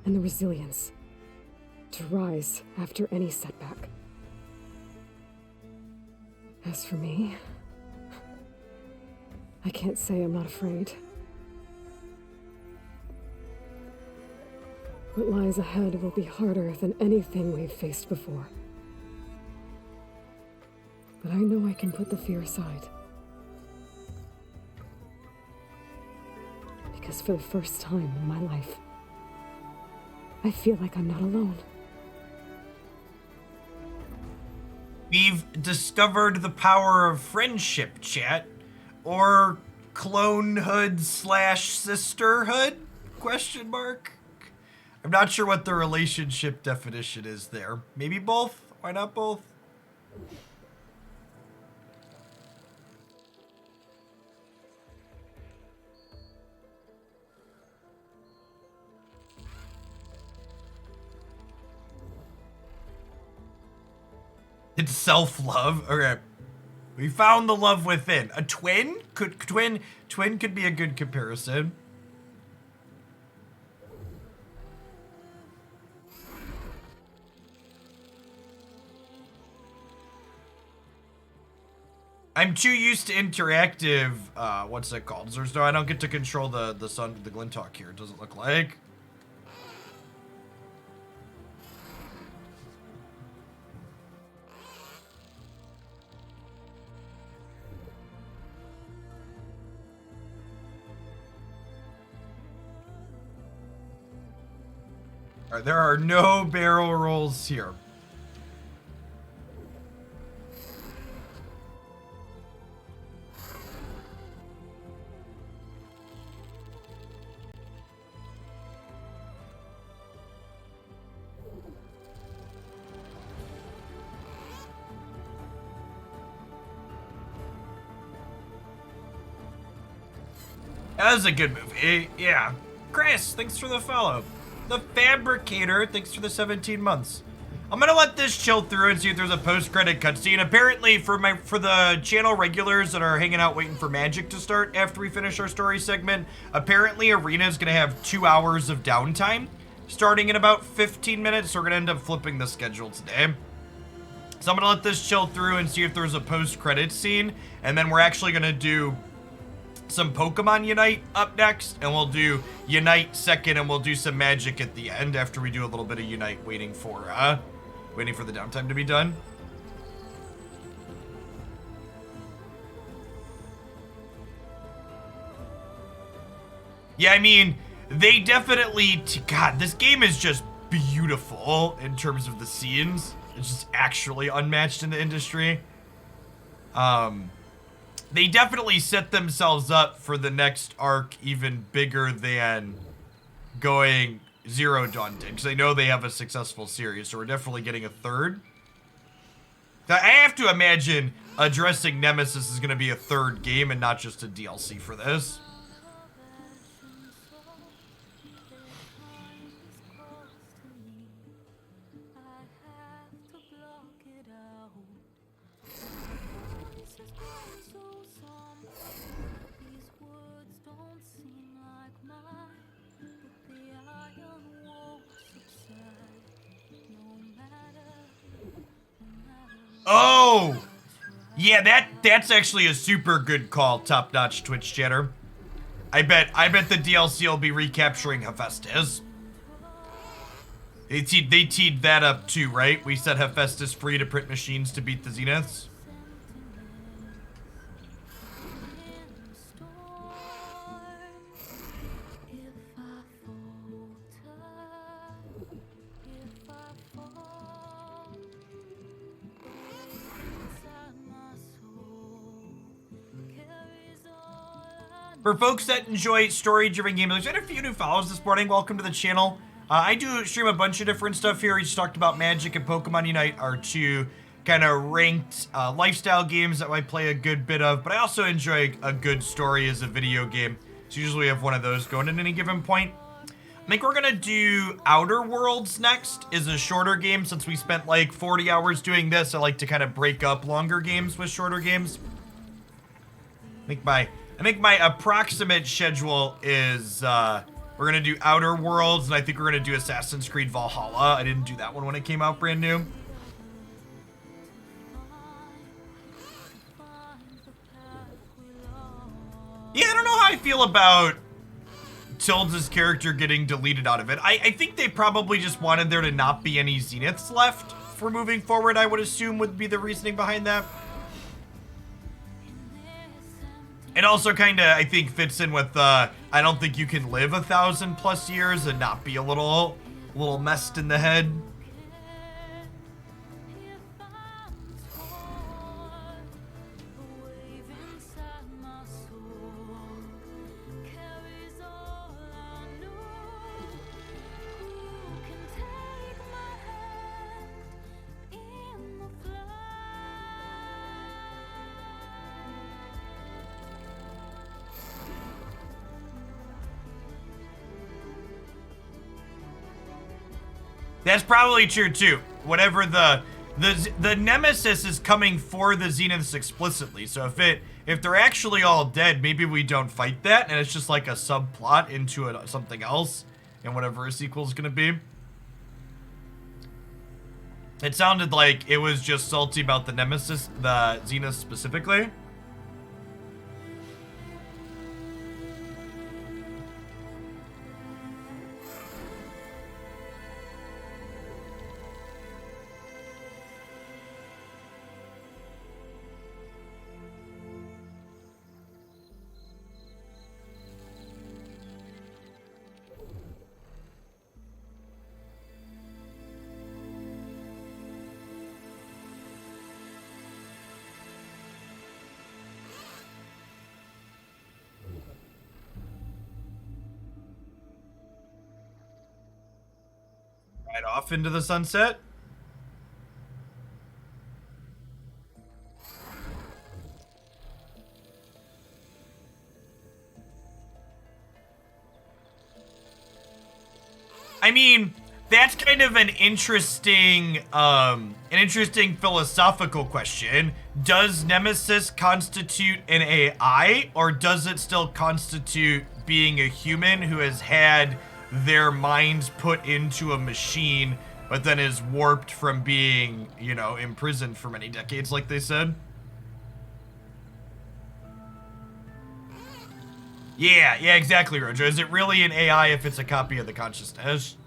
And the resilience to rise after any setback. As for me, I can't say I'm not afraid. What lies ahead will be harder than anything we've faced before. But I know I can put the fear aside. Because for the first time in my life, I feel like I'm not alone. We've discovered the power of friendship, chat. Or clonehood / sisterhood? Question mark. I'm not sure what the relationship definition is there. Maybe both? Why not both? It's self-love. Okay. We found the love within. A twin? Twin could be a good comparison. I'm too used to interactive, what's it called? So I don't get to control the Glinthawk here, it doesn't look like. Alright, there are no barrel rolls here. That was a good movie. Yeah. Chris, thanks for the follow. The Fabricator, thanks for the 17 months. I'm gonna let this chill through and see if there's a post-credit cutscene. Apparently, for the channel regulars that are hanging out waiting for Magic to start after we finish our story segment, apparently Arena is gonna have 2 hours of downtime, starting in about 15 minutes. So we're gonna end up flipping the schedule today. So I'm gonna let this chill through and see if there's a post-credit scene, and then we're actually gonna do some Pokemon Unite up next, and we'll do Unite second, and we'll do some Magic at the end after we do a little bit of Unite, waiting for the downtime to be done. Yeah, I mean, they definitely, God, this game is just beautiful in terms of the scenes. It's just actually unmatched in the industry. They definitely set themselves up for the next arc even bigger than going Zero Dawn did, because I know they have a successful series, so we're definitely getting a third. I have to imagine addressing Nemesis is going to be a third game and not just a DLC for this. Oh, yeah, that's actually a super good call, top-notch Twitch chatter. I bet the DLC will be recapturing Hephaestus. They teed that up too, right? We set Hephaestus free to print machines to beat the Zeniths. For folks that enjoy story-driven games, there's been a few new follows this morning. Welcome to the channel. I do stream a bunch of different stuff here. We just talked about Magic and Pokemon Unite, are two kind of ranked lifestyle games that I play a good bit of, but I also enjoy a good story as a video game. So usually we have one of those going at any given point. I think we're gonna do Outer Worlds next, is a shorter game. Since we spent like 40 hours doing this, I like to kind of break up longer games with shorter games. I think my approximate schedule is, we're gonna do Outer Worlds, and I think we're gonna do Assassin's Creed Valhalla. I didn't do that one when it came out brand new. Yeah, I don't know how I feel about Tilda's character getting deleted out of it. I think they probably just wanted there to not be any Zeniths left for moving forward, I would assume would be the reasoning behind that. It also kind of, I think, fits in with, I don't think you can live 1,000+ years and not be a little messed in the head. That's probably true too. Whatever the Nemesis is coming for the Zeniths explicitly. So if they're actually all dead, maybe we don't fight that, and it's just like a subplot into something else, and whatever a sequel is gonna be. It sounded like it was just salty about the Nemesis, the Zeniths specifically. Right off into the sunset. I mean, that's kind of an interesting philosophical question. Does Nemesis constitute an AI, or does it still constitute being a human who has had their minds put into a machine, but then is warped from being, you know, imprisoned for many decades, like they said? Yeah, exactly, Rojo. Is it really an AI if it's a copy of the consciousness?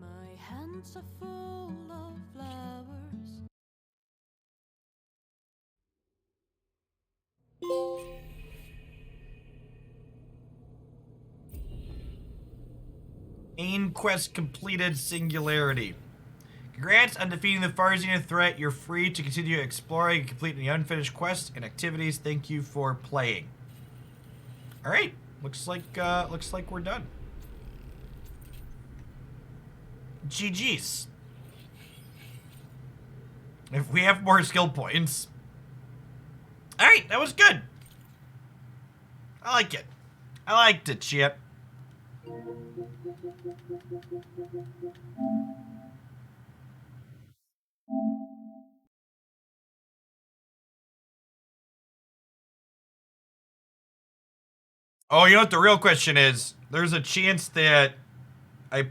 My hands are full of flowers. Main quest completed, Singularity. Congrats on defeating the Farsian threat. You're free to continue exploring and completing the unfinished quests and activities. Thank you for playing. All right, looks like we're done. GG's. If we have more skill points. All right, that was good. I like it. I liked it, Chip. Oh, you know what the real question is? There's a chance that I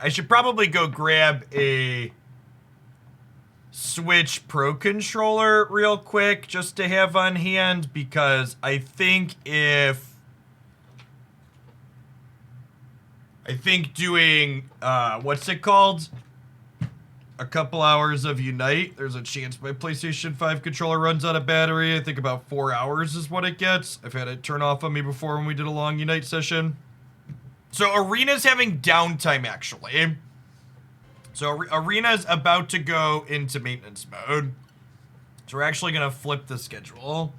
should probably go grab a Switch Pro controller real quick just to have on hand, because I think doing, what's it called? A couple hours of Unite, there's a chance my PlayStation 5 controller runs out of battery. I think about 4 hours is what it gets. I've had it turn off on me before when we did a long Unite session. So Arena's having downtime, actually. So Arena's about to go into maintenance mode. So we're actually going to flip the schedule.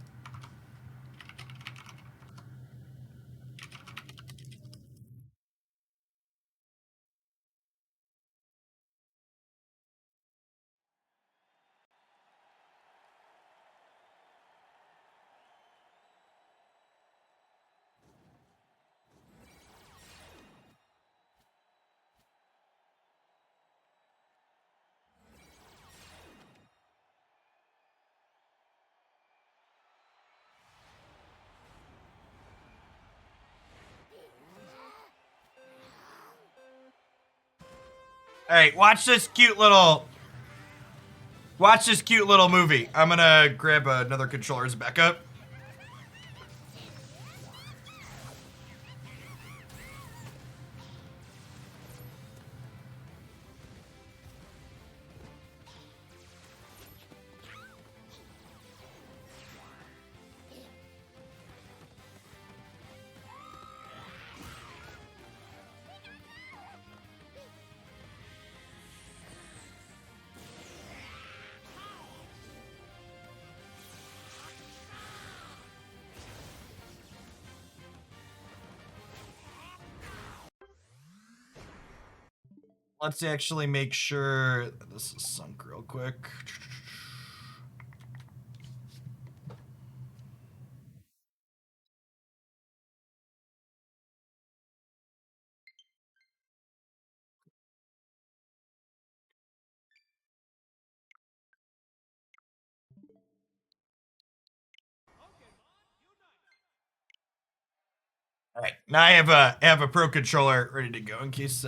Alright, watch this cute little movie. I'm gonna grab another controller as a backup. Let's actually make sure that this is sunk real quick. All right, now I have a Pro controller ready to go in case